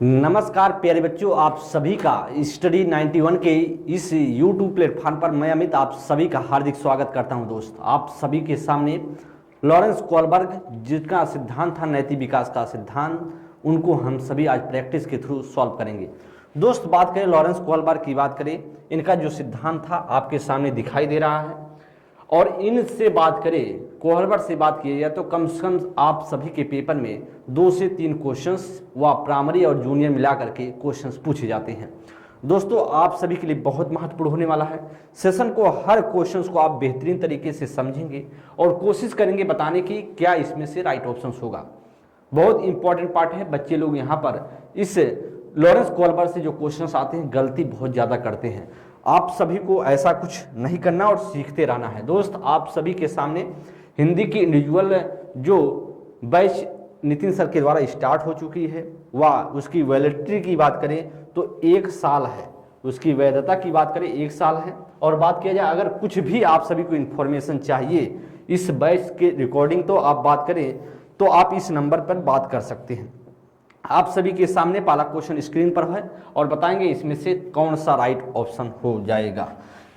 नमस्कार प्यारे बच्चों, आप सभी का स्टडी 91 के इस YouTube प्लेटफॉर्म पर मैं अमित आप सभी का हार्दिक स्वागत करता हूं। दोस्त, आप सभी के सामने लॉरेंस कोलबर्ग, जिसका सिद्धांत था नैतिक विकास का सिद्धांत, उनको हम सभी आज प्रैक्टिस के थ्रू सॉल्व करेंगे। दोस्त, बात करें लॉरेंस कोलबर्ग की, बात करें इनका जो सिद्धांत था आपके सामने दिखाई दे रहा है। और इनसे बात करें, कोहलबर्ग से बात की जाए तो कम से कम आप सभी के पेपर में 2 से 3 क्वेश्चंस व प्राइमरी और जूनियर मिला करके क्वेश्चंस पूछे जाते हैं। दोस्तों, आप सभी के लिए बहुत महत्वपूर्ण होने वाला है। सेशन को हर क्वेश्चंस को आप बेहतरीन तरीके से समझेंगे और कोशिश करेंगे बताने की क्या इसमें से राइट ऑप्शन होगा। बहुत इंपॉर्टेंट पार्ट है। बच्चे लोग यहाँ पर इस लॉरेंस कोलबर्ग से जो क्वेश्चंस आते हैं गलती बहुत ज़्यादा करते हैं। आप सभी को ऐसा कुछ नहीं करना और सीखते रहना है। दोस्त, आप सभी के सामने हिंदी की इंडिविजुअल जो बैच नितिन सर के द्वारा स्टार्ट हो चुकी है व उसकी वैलिडिटी की बात करें तो 1 साल है, उसकी वैधता की बात करें 1 साल है। और बात किया जाए अगर कुछ भी आप सभी को इन्फॉर्मेशन चाहिए इस बैच के रिकॉर्डिंग तो आप बात करें तो आप इस नंबर पर बात कर सकते हैं। आप सभी के सामने पहला क्वेश्चन स्क्रीन पर है और बताएंगे इसमें से कौन सा राइट ऑप्शन हो जाएगा।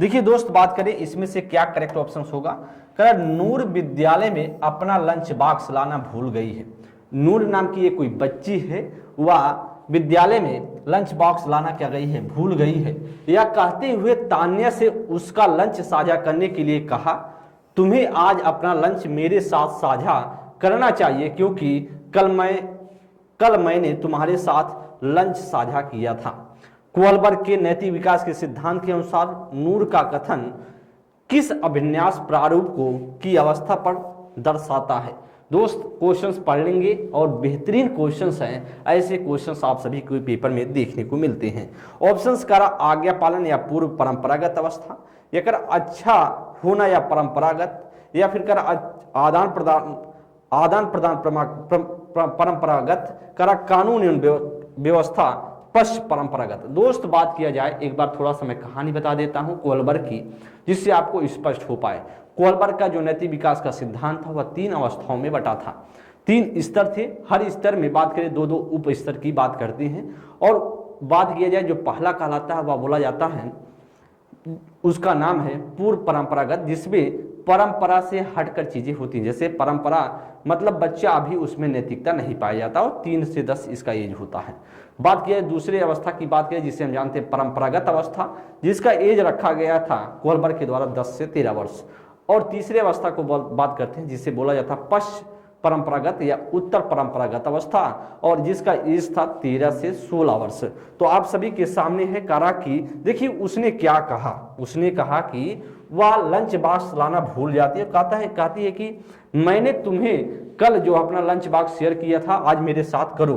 देखिए दोस्त, बात करें इसमें से क्या करेक्ट ऑप्शन होगा। कर नूर विद्यालय में अपना लंच बॉक्स लाना भूल गई है। नूर नाम की ये कोई बच्ची है, वह विद्यालय में लंच बॉक्स लाना क्या गई है, भूल गई है। यह कहते हुए तान्या से उसका लंच साझा करने के लिए कहा, तुम्हें आज अपना लंच मेरे साथ साझा करना चाहिए क्योंकि कल मैंने तुम्हारे साथ लंच साझा किया था। कोलबर्ग के नैतिक विकास के सिद्धांत के अनुसार नूर का कथन किस अभिन्यास प्रारूप को की अवस्था पर दर्शाता है। दोस्त, क्वेश्चंस पढ़ लेंगे और बेहतरीन क्वेश्चंस हैं। ऐसे क्वेश्चंस आप सभी को पेपर में देखने को मिलते हैं। ऑप्शंस करा आज्ञा पालन या पूर्व परंपरागत अवस्था, या कर अच्छा होना या परंपरागत, या फिर कर आदान प्रदान परंपरागत, करा कानून व्यवस्था पश्च परंपरागत। दोस्त, बात किया जाए एक बार थोड़ा सा मैं कहानी बता देता हूं कोलबर्ग की, जिससे आपको स्पष्ट हो पाए। कोलबर्ग का जो नैतिक विकास का सिद्धांत था वह 3 अवस्थाओं में बटा था। 3 स्तर थे। हर स्तर में बात करें 2-2 उप स्तर की बात करते हैं। और बात किया जाए जो पहला कहलाता है वह बोला जाता है, उसका नाम है पूर्व परंपरागत, जिसमें परंपरा से हटकर चीजें होती हैं। जैसे परंपरा मतलब बच्चा अभी उसमें नैतिकता नहीं पाया जाता और 3 से 10 इसका एज होता है। बात किया दूसरी अवस्था की, बात करें जिसे हम जानते हैं परंपरागत अवस्था, जिसका एज रखा गया था कोलबर्ग के द्वारा 10 से 13 वर्ष। और तीसरी अवस्था को बात करते हैं जिसे बोला जाता है पश्च परंपरागत या उत्तर परंपरागत अवस्था, और जिसका एज था 13 से 16 वर्ष। तो आप सभी के सामने है कारा की, देखिए उसने क्या कहा। उसने कहा कि वह लंच बॉक्स लाना भूल जाती है। कहती है कि मैंने तुम्हें कल जो अपना लंच बॉक्स शेयर किया था आज मेरे साथ करो।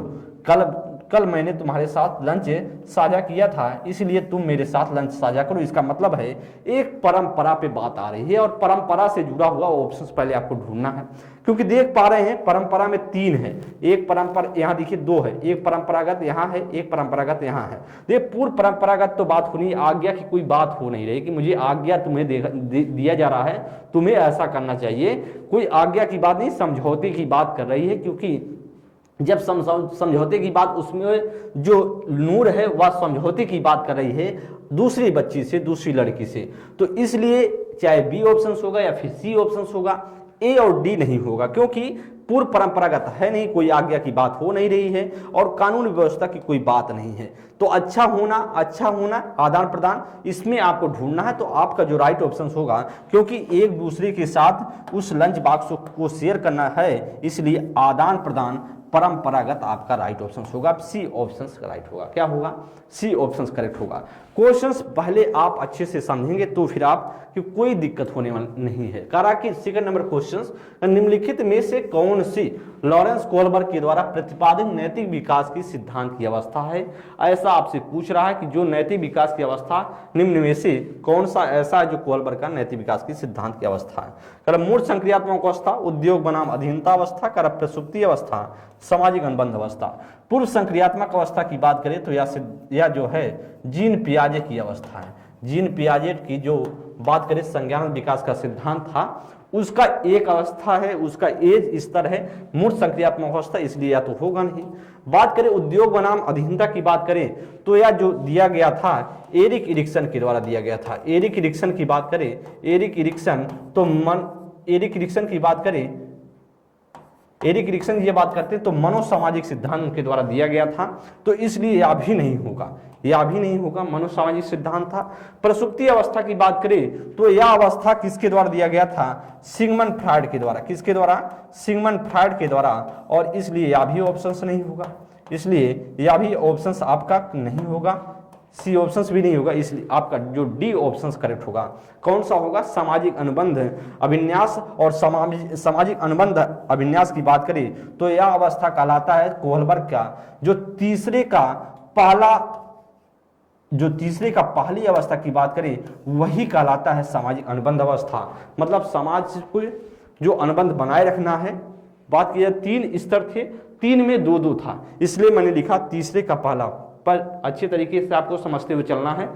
कल मैंने तुम्हारे साथ लंच साझा किया था, इसलिए तुम मेरे साथ लंच साझा करो। इसका मतलब है एक परंपरा पे बात आ रही है और परंपरा से जुड़ा हुआ ऑप्शंस पहले आपको ढूंढना है, क्योंकि देख पा रहे हैं परंपरा में 3 है। एक परंपरा यहाँ देखिए 2 है, एक परंपरागत यहाँ है, एक परंपरागत यहाँ है। देखिए पूर्व परंपरागत तो बात होनी, आज्ञा की कोई बात हो नहीं रही कि मुझे आज्ञा तुम्हें दिया जा रहा है, तुम्हें ऐसा करना चाहिए। कोई आज्ञा की बात नहीं, समझौते की बात कर रही है, क्योंकि जब समझौते की बात, उसमें जो नूर है वह समझौते की बात कर रही है दूसरी बच्ची से, दूसरी लड़की से। तो इसलिए चाहे बी ऑप्शन होगा या फिर सी ऑप्शन होगा, ए और डी नहीं होगा, क्योंकि पूर्व परंपरागत है नहीं, कोई आज्ञा की बात हो नहीं रही है और कानून व्यवस्था की कोई बात नहीं है। तो अच्छा होना आदान प्रदान, इसमें आपको ढूंढना है। तो आपका जो राइट ऑप्शन होगा, क्योंकि एक दूसरे के साथ उस लंच बॉक्स को शेयर करना है, इसलिए आदान प्रदान परंपरागत आपका राइट ऑप्शन होगा। सी ऑप्शन राइट होगा। क्या होगा? सी ऑप्शन करेक्ट होगा। क्वेश्चंस पहले आप अच्छे से समझेंगे तो फिर आप कि कोई दिक्कत होने वाली नहीं है। करा कि सेकंड नंबर क्वेश्चंस, निम्नलिखित में से कौन सी लॉरेंस कोलबर्ग के द्वारा प्रतिपादित नैतिक विकास की सिद्धांत की अवस्था है। ऐसा आपसे पूछ रहा है कि जो नैतिक विकास की अवस्था निम्न में से कौन सा ऐसा है जो कोलबर्ग का नैतिक विकास की सिद्धांत की अवस्था है। कर मूल संक्रियात्मक अवस्था, उद्योग बनाम अधीनता अवस्था, कर प्रसुप्ति अवस्था, सामाजिक अनुबंध अवस्था। पूर्व संक्रियात्मक अवस्था की बात करें तो यह जो है जीन पियाजे की अवस्था है। जीन पियाजे की जो बात करें संज्ञान विकास का सिद्धांत था उसका एक अवस्था है, उसका एज स्तर है मूर्त संक्रियात्मक अवस्था, इसलिए या तो होगा नहीं। बात करें उद्योग बनाम अधीनता की बात करें तो यह जो दिया गया था एरिक इरिक्सन के द्वारा दिया गया था। एरिक इरिक्सन की बात करें, एरिक इरिक्सन एरिक इरिक्सन की बात करें, एरिक इरिक्सन ये बात करते हैं तो मनोसामाजिक सिद्धांत उनके द्वारा दिया गया था, तो इसलिए यह भी नहीं होगा, यह भी नहीं होगा, मनोसामाजिक सिद्धांत था। प्रसुप्ति अवस्था की बात करें तो यह अवस्था किसके द्वारा दिया गया था? सिगमंड फ्रायड के द्वारा। किसके द्वारा? सिगमंड फ्रायड के द्वारा, और इसलिए यह भी ऑप्शन नहीं होगा, इसलिए यह भी ऑप्शन आपका नहीं होगा, सी ऑप्शंस भी नहीं होगा, इसलिए आपका जो डी ऑप्शंस करेक्ट होगा। कौन सा होगा? सामाजिक अनुबंध अभिन्यास और सामाजिक अनुबंध अभिन्यास की बात करें तो यह अवस्था कहलाता है कोहलबर्ग का जो तीसरे का पहली अवस्था की बात करें वही कहलाता है सामाजिक अनुबंध अवस्था। मतलब समाज को जो अनुबंध बनाए रखना है, बात की जाए 3 स्तर थे, 3 में 2-2 था, इसलिए मैंने लिखा तीसरे का पहला, पर अच्छे तरीके से आपको समझते हुए चलना है।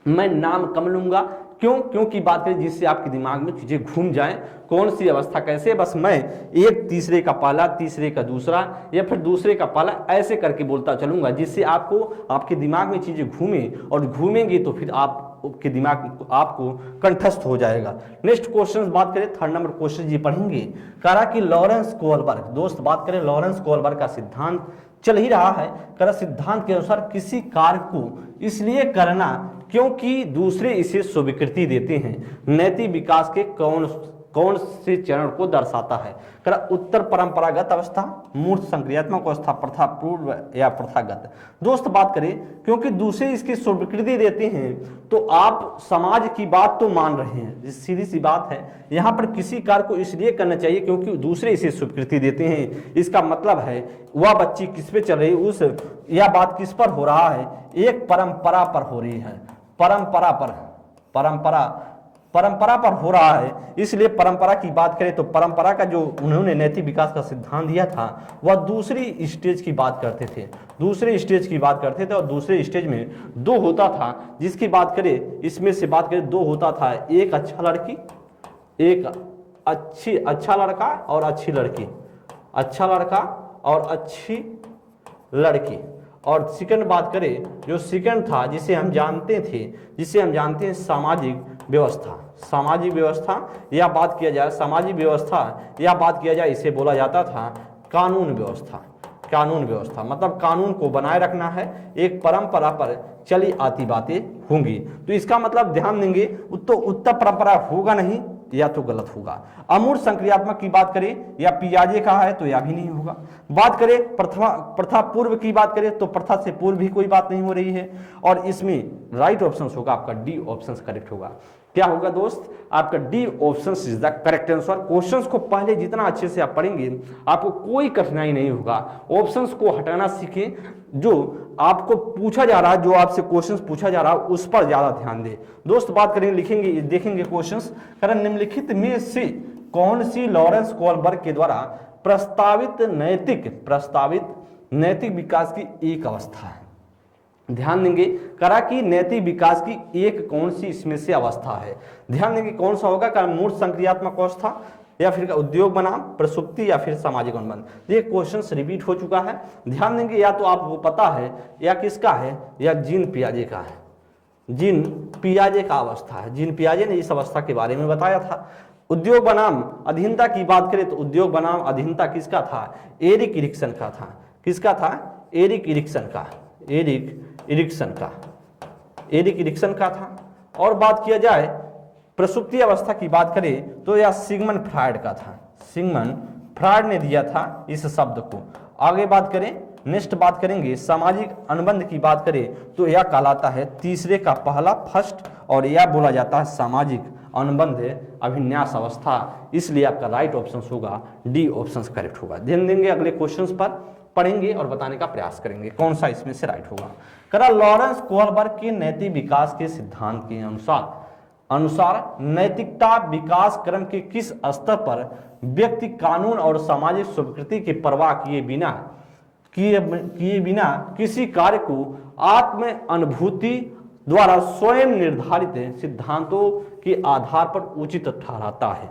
मैं नाम कम लूंगा, क्योंकि बात करें जिससे आपके दिमाग में चीजें घूम जाएं, कौन सी अवस्था कैसे, बस मैं एक तीसरे का पहला, तीसरे का दूसरा या फिर दूसरे का पहला ऐसे करके बोलता चलूंगा, जिससे आपको आपके दिमाग में चीजें घूमे, और घूमेंगी तो फिर आपके दिमाग आपको कंठस्थ हो जाएगा। नेक्स्ट क्वेश्चन बात करें, 3rd नंबर क्वेश्चन जी पढ़ेंगे। कहा कि लॉरेंस कोहलबर्ग, दोस्त बात करें लॉरेंस कोहलबर्ग का सिद्धांत चल ही रहा है। करा सिद्धांत के अनुसार किसी कार्य को इसलिए करना क्योंकि दूसरे इसे स्वीकृति देते हैं, नैतिक विकास के कौन से चरण को दर्शाता है? करा उत्तर परंपरागत अवस्था, मूर्त संक्रियात्मक अवस्था, प्रथा पूर्व या प्रथागत। दोस्त बात करें क्योंकि दूसरे इसकी स्वीकृति देते हैं तो आप समाज की बात तो मान रहे हैं, सीधी सी बात है। यहाँ पर किसी कार्य को इसलिए करना चाहिए क्योंकि दूसरे इसे स्वीकृति देते हैं, इसका मतलब है वह बच्ची किस पे चल रही, उस यह बात किस पर हो रहा है? एक परंपरा पर हो रही है, परंपरा पर हो रहा है। इसलिए परंपरा की बात करें तो परंपरा का जो उन्होंने नैतिक विकास का सिद्धांत दिया था वह दूसरी स्टेज की बात करते थे, दूसरे स्टेज की बात करते थे, और दूसरे स्टेज में 2 होता था, जिसकी बात करें इसमें से बात करें 2 होता था, एक अच्छा लड़की, एक अच्छा लड़का और अच्छी लड़की, अच्छा लड़का और अच्छी लड़की। और सेकंड बात करें, जो सेकंड था जिसे हम जानते हैं सामाजिक व्यवस्था, या बात किया जाए सामाजिक व्यवस्था, या बात किया जाए इसे बोला जाता था कानून व्यवस्था। मतलब कानून को बनाए रखना है, एक परंपरा पर चली आती बातें होंगी, तो इसका मतलब ध्यान देंगे तो उत्तर परंपरा होगा नहीं, या तो गलत होगा। अमूर्त संक्रियात्मक की बात करें या पियाजे का है तो यह भी नहीं होगा। बात करें प्रथा पूर्व की बात करें तो प्रथा से पूर्व भी कोई बात नहीं हो रही है, और इसमें राइट ऑप्शन होगा आपका डी ऑप्शन करेक्ट होगा। क्या होगा दोस्त? आपका D option is the correct answer. Questions को पहले जितना अच्छे से आप पढ़ेंगे आपको कोई कठिनाई नहीं होगा। ऑप्शंस को हटाना सीखें, जो आपको पूछा जा रहा है, जो आपसे क्वेश्चंस पूछा जा रहा है उस पर ज्यादा ध्यान दें। दोस्त बात करेंगे, लिखेंगे, देखेंगे क्वेश्चंस। कारण निम्नलिखित में से कौन सी लॉरेंस कोहलबर्ग के द्वारा प्रस्तावित नैतिक विकास की एक अवस्था है? ध्यान देंगे, करा कि नैतिक विकास की एक कौन सी इसमें से अवस्था है? ध्यान देंगे कौन सा होगा? कारण मूर्त संक्रियात्मक अवस्था, या फिर उद्योग बनाम, प्रसुप्ति, या फिर सामाजिक अनुबंध। ये क्वेश्चंस रिपीट हो चुका है, ध्यान देंगे। या तो आपको पता है या किसका है, या जीन पियाजे का है, जीन पियाजे का अवस्था है। जीन पियाजे ने इस अवस्था के बारे में बताया था। उद्योग बनाम अधीनता की बात करें तो उद्योग बनाम अधीनता किसका था? एरिक इरिक्सन का था। किसका था? एरिक इरिक्सन का था। और बात किया जाए प्रसुप्ति अवस्था की बात करें तो यह सिगमंड फ्रायड का था। सिगमंड फ्रायड ने दिया था इस शब्द को। आगे बात करें, नेक्स्ट बात करेंगे सामाजिक अनुबंध की बात करें तो यह कहलाता है तीसरे का पहला, फर्स्ट, और यह बोला जाता है सामाजिक अनुबंध अभिन्यास अवस्था। इसलिए आपका राइट ऑप्शन होगा डी ऑप्शन करेक्ट होगा। ध्यान देंगे, अगले क्वेश्चन पर पढ़ेंगे और बताने का प्रयास करेंगे कौन सा इसमें से राइट होगा। करा लॉरेंस कोहलबर्ग के नैतिक विकास के सिद्धांत के अनुसार नैतिकता विकास क्रम के किस स्तर पर व्यक्ति कानून और सामाजिक स्वीकृति की परवाह किए बिना किसी कार्य को आत्म अनुभूति द्वारा स्वयं निर्धारित सिद्धांतों के आधार पर उचित ठहराता है?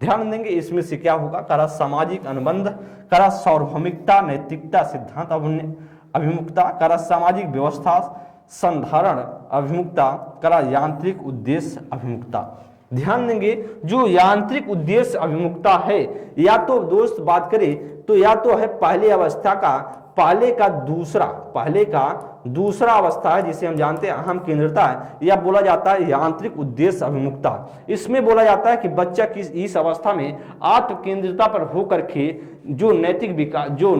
ध्यान देंगे इसमें से क्या होगा, करा सामाजिक अनुबंध, करा सार्वभौमिकता, नैतिकता, सिद्धांत अभिमुखता, करा सामाजिक व्यवस्था संधारण अभिमुखता, करा यांत्रिक उद्देश्य अभिमुखता। ध्यान देंगे जो यांत्रिक उद्देश्य अभिमुखता है, या तो दोस्त बात करें तो या तो है पहली अवस्था का पहले का दूसरा अवस्था है जिसे हम जानते हैं अहम केंद्रता है, या बोला जाता है यांत्रिक उद्देश्य अभिमुखता। इसमें बोला जाता है कि बच्चा किस इस अवस्था में आत्म केंद्रिता पर होकर के जो नैतिक विकास जो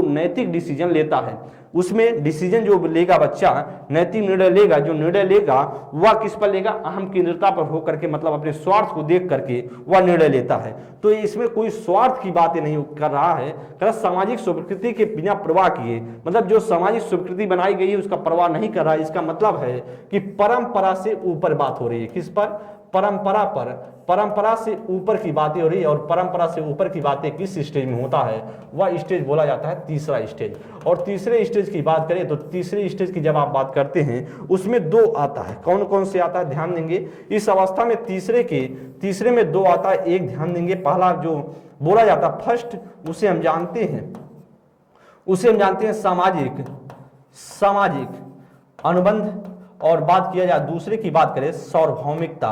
नैतिक डिसीजन लेता है, उसमें डिसीजन जो लेगा बच्चा नैतिक निर्णय लेगा, जो निर्णय लेगा वह किस पर लेगा, अहम केंद्रिता पर होकर के, मतलब अपने स्वार्थ को देख करके वह निर्णय लेता है। तो इसमें कोई स्वार्थ की बातें नहीं कर रहा है, सामाजिक स्वीकृति के बिना परवाह किए, मतलब जो सामाजिक स्वीकृति बनाई गई है उसका परवाह नहीं कर रहा है। इसका मतलब है कि परंपरा से ऊपर बात हो रही है, किस पर, परंपरा पर, परंपरा से ऊपर की बातें हो रही है। और परंपरा से ऊपर की बातें किस स्टेज में होता है, वह स्टेज बोला जाता है तीसरा स्टेज। और तीसरे स्टेज की बात करें तो तीसरे स्टेज की जब आप बात करते हैं उसमें दो आता है, कौन कौन से आता है ध्यान देंगे। इस अवस्था में तीसरे में दो आता है। एक ध्यान देंगे पहला जो बोला जाता है फर्स्ट, उसे हम जानते हैं सामाजिक अनुबंध। और बात किया जाए दूसरे की बात करें सार्वभौमिकता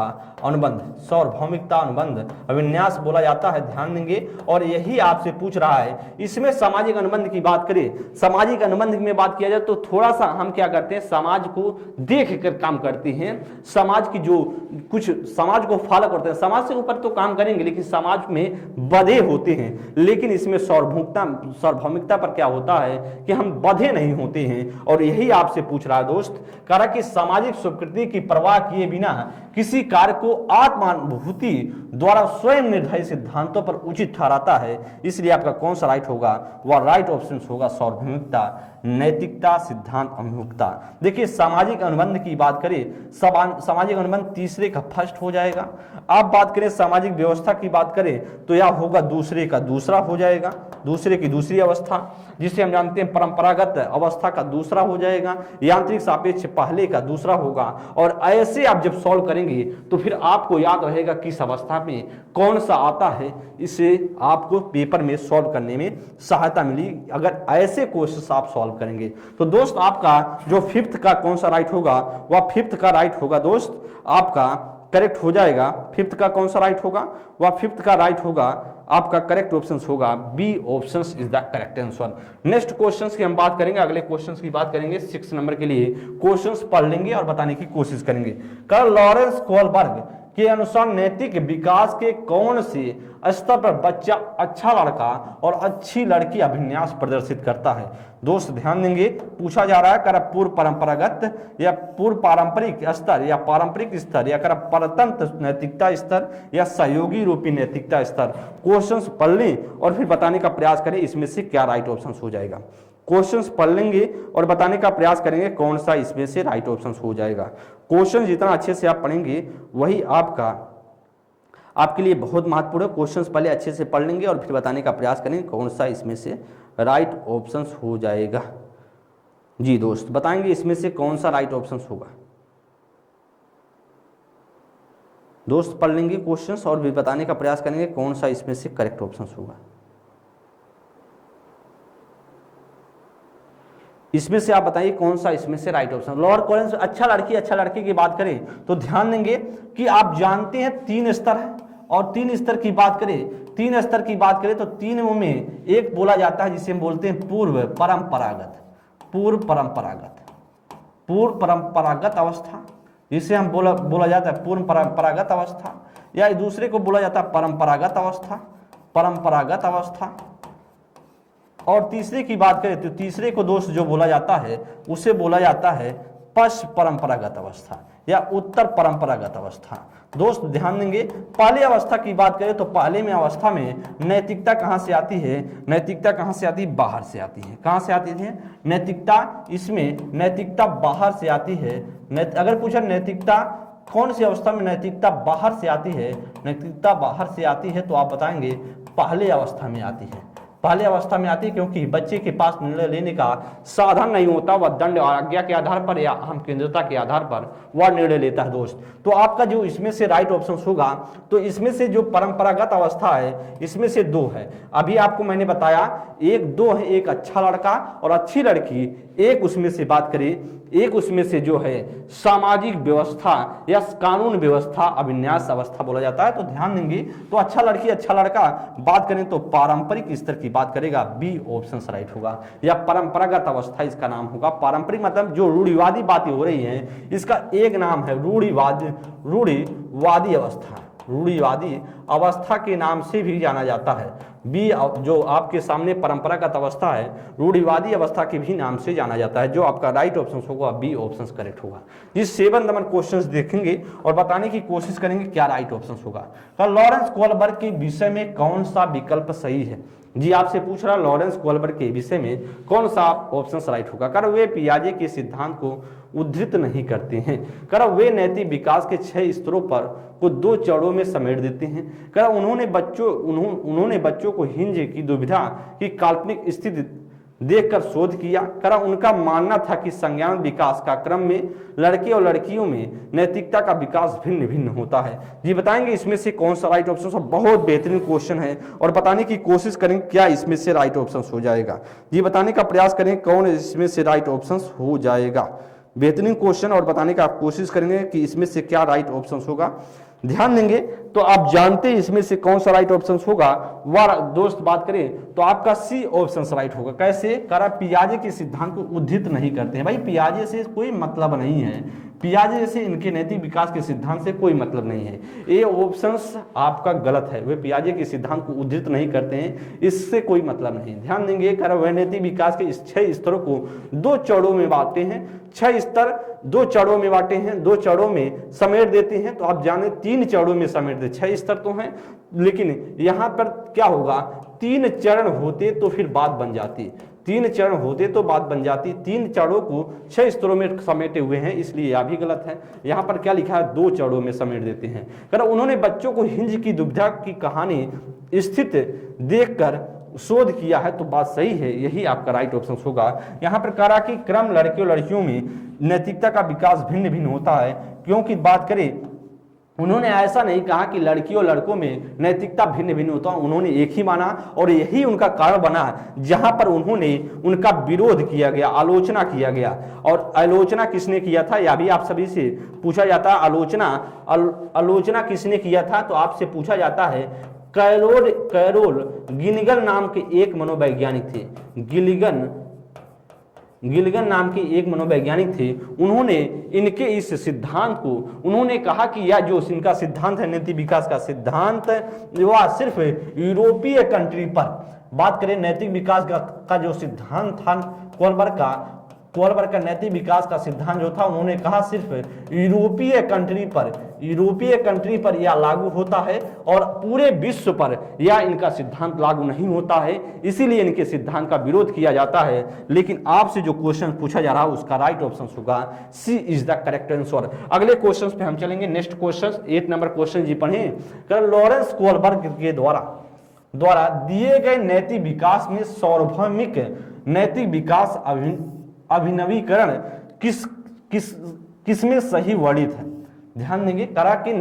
अनुबंध अभिन्यास बोला जाता है, ध्यान देंगे। और यही आपसे पूछ रहा है, इसमें सामाजिक अनुबंध की बात करें, सामाजिक अनुबंध में बात किया जाए तो थोड़ा सा हम क्या करते हैं, समाज को देख कर काम करते हैं, समाज की जो कुछ समाज को फॉलो करते हैं। समाज से ऊपर तो काम करेंगे लेकिन समाज में बधे होते हैं, लेकिन इसमें सार्वभौमिकता पर क्या होता है कि हम बधे नहीं होते हैं। और यही आपसे पूछ रहा है दोस्त, करा कि सामाजिक स्वीकृति की परवाह किए बिना किसी कार्य को आत्मानुभूति द्वारा स्वयं निर्धारित सिद्धांतों पर उचित ठहराता है। इसलिए आपका कौन सा राइट होगा, वह राइट ऑप्शन होगा सार्वभौमिकता, नैतिकता, सिद्धांत अभिमुखता। देखिए सामाजिक अनुबंध की बात करें, सामाजिक अनुबंध तीसरे का फर्स्ट हो जाएगा। आप बात करें सामाजिक व्यवस्था की बात करें तो यह होगा दूसरे का दूसरा हो जाएगा, दूसरे की दूसरी अवस्था जिसे हम जानते हैं परंपरागत अवस्था का दूसरा हो जाएगा, यांत्रिक सापेक्ष पहले का दूसरा होगा। और ऐसे आप जब सॉल्व करेंगे तो फिर आपको याद रहेगा किस अवस्था में कौन सा आता है, इससे आपको पेपर में सॉल्व करने में सहायता मिली अगर ऐसे क्वेश्चन आप सॉल्व करेंगे। तो दोस्त आपका जो फिफ्थ का कौन सा राइट होगा, वह फिफ्थ का राइट होगा दोस्त, आपका करेक्ट हो जाएगा। फिफ्थ का कौन सा राइट होगा, वह फिफ्थ का राइट होगा, आपका करेक्ट ऑप्शन होगा B option is the correct answer. Next questions की हम बात करेंगे, अगले क्वेश्चंस की बात करेंगे 6 नंबर के लिए। क्वेश्चंस पढ़ लेंगे और बताने की कोशिश करेंगे। कल लॉरेंस कोलबर्ग के अनुसार नैतिक विकास के कौन से स्तर पर बच्चा अच्छा लड़का और अच्छी लड़की अभिन्यास प्रदर्शित करता है। दोस्त ध्यान देंगे, पूछा जा रहा है कर पूर्व परंपरागत या पूर्व पारंपरिक स्तर या पारंपरिक स्तर या कर परतंत्र नैतिकता स्तर या सहयोगी रूपी नैतिकता स्तर। क्वेश्चंस पढ़ लें और फिर बताने का प्रयास करें इसमें से क्या राइट ऑप्शन हो जाएगा। क्वेश्चंस पढ़ लेंगे और बताने का प्रयास करेंगे कौन सा इसमें से राइट ऑप्शन हो जाएगा। क्वेश्चन जितना अच्छे से आप पढ़ेंगे वही आपके लिए बहुत महत्वपूर्ण है। क्वेश्चंस पहले अच्छे से पढ़ लेंगे और फिर बताने का प्रयास करेंगे कौन सा इसमें से राइट ऑप्शन हो जाएगा। जी दोस्त बताएंगे इसमें से कौन सा राइट ऑप्शन होगा। दोस्त पढ़ लेंगे क्वेश्चंस और भी बताने का प्रयास करेंगे कौन सा इसमें से करेक्ट ऑप्शन होगा। इसमें से आप बताइए कौन सा इसमें से राइट ऑप्शन। लोअर कॉलेज अच्छा लड़की की बात करें तो ध्यान देंगे कि आप जानते हैं 3 स्तर है और 3 स्तर की बात करें तो 3 में एक बोला जाता है जिसे हम बोलते हैं पूर्व परंपरागत अवस्था, जिसे हम बोला जाता है पूर्व परंपरागत अवस्था, या दूसरे को बोला जाता है परंपरागत अवस्था। और तीसरे की बात करें तो तीसरे को दोस्त जो बोला जाता है उसे बोला जाता है पश्चिम परंपरागत अवस्था या उत्तर परंपरागत अवस्था। दोस्त ध्यान देंगे, पहले अवस्था की बात करें तो पहले में अवस्था में नैतिकता कहां से आती है, बाहर से आती है। कहां से आती है नैतिकता, इसमें नैतिकता बाहर से आती है। अगर पूछा नैतिकता कौन सी अवस्था में नैतिकता बाहर से आती है, तो आप बताएंगे पहले अवस्था में आती है। पहले अवस्था में आती है, क्योंकि बच्चे के पास निर्णय लेने का साधन नहीं होता, वह दंड और आज्ञा के आधार पर या अहम केंद्रता के आधार पर वह निर्णय लेता है दोस्त। तो आपका जो इसमें से राइट ऑप्शन होगा, तो इसमें से जो परंपरागत अवस्था है इसमें से दो है। अभी आपको मैंने बताया एक दो है, एक अच्छा लड़का और अच्छी लड़की, एक उसमें से बात करें, एक उसमें से जो है सामाजिक व्यवस्था या कानून व्यवस्था अभिन्यास अवस्था बोला जाता है। तो ध्यान देंगे, तो अच्छा लड़की अच्छा लड़का बात करें तो पारंपरिक स्तर की बात करेगा, बी ऑप्शन राइट होगा, या परंपरागत अवस्था इसका नाम होगा। पारंपरिक मतलब जो रूढ़िवादी बातें हो रही हैं, इसका एक नाम है रूढ़िवादी अवस्था। रूढ़िवादी अवस्था के नाम से भी जाना जाता है। बी जो आपके सामने परंपरागत अवस्था है, रूढ़िवादी अवस्था के भी नाम से जाना जाता है। जो आपका राइट ऑप्शन होगा बी ऑप्शन करेक्ट होगा। इस 7 नंबर क्वेश्चंस देखेंगे और बताने की कोशिश करेंगे क्या राइट ऑप्शन होगा। तो लॉरेंस कोलबर्ग के विषय में कौन सा विकल्प सही है? जी आपसे पूछ रहा लॉरेंस कोलबर्ग के विषय में कौन सा ऑप्शन राइट होगा। कर वे पियाजे के सिद्धांत को उद्धृत नहीं करते हैं। कर वे नैतिक विकास के 6 स्तरों पर को 2 चरणों में समेट देते हैं। कर उन्होंने बच्चों को हिंज की दुविधा की काल्पनिक स्थिति देखकर शोध किया। कर उनका मानना था कि संज्ञान विकास का क्रम में लड़के और लड़कियों में नैतिकता का विकास भिन्न भिन्न होता है। जी बताएंगे इसमें से कौन सा राइट ऑप्शन। बहुत बेहतरीन क्वेश्चन है और बताने की कोशिश करेंगे क्या इसमें से राइट ऑप्शन हो जाएगा। जी बताने का प्रयास करें कौन इसमें से राइट ऑप्शन हो जाएगा। बेहतरीन क्वेश्चन और बताने का कोशिश करेंगे कि इसमें से क्या राइट ऑप्शन होगा। ध्यान देंगे तो आप जानते हैं इसमें से कौन सा राइट ऑप्शन होगा। वह दोस्त बात करें तो आपका सी ऑप्शन राइट होगा। कैसे? करा पियाजे के सिद्धांत को उद्धृत नहीं करते हैं। भाई पियाजे से कोई मतलब नहीं है, पियाजे से इनके नैतिक विकास के सिद्धांत से कोई मतलब नहीं है। ये ऑप्शंस आपका गलत है। वे पियाजे के सिद्धांत को उद्धृत नहीं करते हैं, इससे कोई मतलब नहीं। ध्यान देंगे कर वह नैतिक विकास के इस 6 स्तरों को 2 चरणों में बांटते हैं। 6 स्तर 2 चरणों में बांटे हैं, 2 चरणों में समेट देते हैं। तो आप जाने 3 चरणों में समेट दे। 6 स्तर तो हैं, लेकिन यहां पर क्या होगा, 3 चरण होते तो फिर बात बन जाती। 3 चरण होते तो बात बन जाती। 3 चरणों को 6 स्तरों में समेटे हुए हैं, इसलिए यह भी गलत है। यहाँ पर क्या लिखा है, 2 चरणों में समेट देते हैं। कारण उन्होंने बच्चों को हिंज की दुविधा की कहानी स्थित देखकर शोध किया है, तो बात सही है, यही आपका राइट ऑप्शन होगा। यहाँ पर कहा कि क्रम लड़के और लड़कियों में नैतिकता का विकास भिन्न भिन्न होता है। क्योंकि बात करें, उन्होंने ऐसा नहीं कहा कि लड़कियों लड़कों में नैतिकता भिन्न भिन्न होता है, उन्होंने एक ही माना और यही उनका कारण बना जहां पर उन्होंने उनका विरोध किया गया, आलोचना किया गया। और आलोचना किसने किया था, यह भी आप सभी से पूछा जाता है। आलोचना किसने किया था, तो आपसे पूछा जाता है कैरोल गिलिगन नाम के एक मनोवैज्ञानिक थे। गिलिगन नाम के एक मनोवैज्ञानिक थे। उन्होंने इनके इस सिद्धांत को, उन्होंने कहा कि यह जो इनका सिद्धांत है नैतिक विकास का सिद्धांत, वह सिर्फ यूरोपीय कंट्री पर बात करें नैतिक विकास का जो सिद्धांत था कोलबर्ग का नैतिक विकास का सिद्धांत जो था, उन्होंने कहा सिर्फ यूरोपीय कंट्री पर यह लागू होता है और पूरे विश्व पर यह इनका सिद्धांत लागू नहीं होता है। इसीलिए इनके सिद्धांत का विरोध किया जाता है। लेकिन आपसे जो क्वेश्चन पूछा जा रहा है उसका राइट ऑप्शन होगा सी इज द करेक्ट आंसर। अगले क्वेश्चन पे हम चलेंगे। नेक्स्ट क्वेश्चन 8 नंबर क्वेश्चन जी पढ़ें। लॉरेंस कोलबर्ग के द्वारा दिए गए नैतिक विकास में सार्वभौमिक नैतिक विकास अभिनवीकरण किसमें सही वर्णित है। ध्यान देंगे करा कि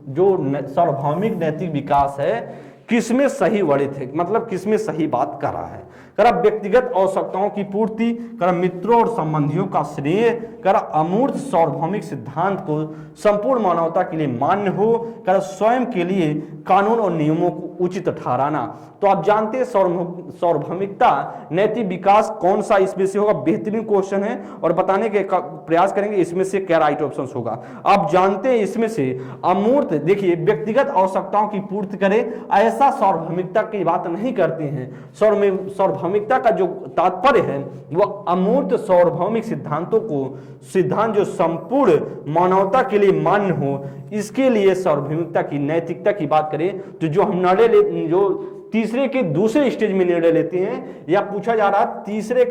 जो सार्वभौमिक नैतिक विकास है किसमें सही वर्णित है, मतलब किसमें सही बात कर रहा है। करा व्यक्तिगत आवश्यकताओं की पूर्ति, करा मित्रों और संबंधियों का श्रेय, करा अमूर्त सार्वभौमिक सिद्धांत को संपूर्ण मानवता के लिए मान्य हो, करा स्वयं के लिए कानून और नियमों को उचित ठहराना। तो आप जानते हैं सार्वभौमिकता नैतिक विकास कौन सा इसमें से होगा। बेहतरीन क्वेश्चन है और बताने के प्रयास करेंगे इसमें से क्या राइट ऑप्शन होगा। आप जानते हैं इसमें से अमूर्त, देखिए व्यक्तिगत आवश्यकताओं की पूर्ति करे, ऐसा सार्वभौमिकता की बात नहीं करते हैं। सार्वभौमिकता का जो तात्पर्य है वह अमूर्त सार्वभौमिक सिद्धांत जो संपूर्ण मानवता के लिए मान्य हो, इसके लिए सार्वभौमिकता की नैतिकता की बात करें तो जो तीसरे के दूसरे स्टेज में निर्णय लेते हैं, या पूछा जा रहा है तीसरे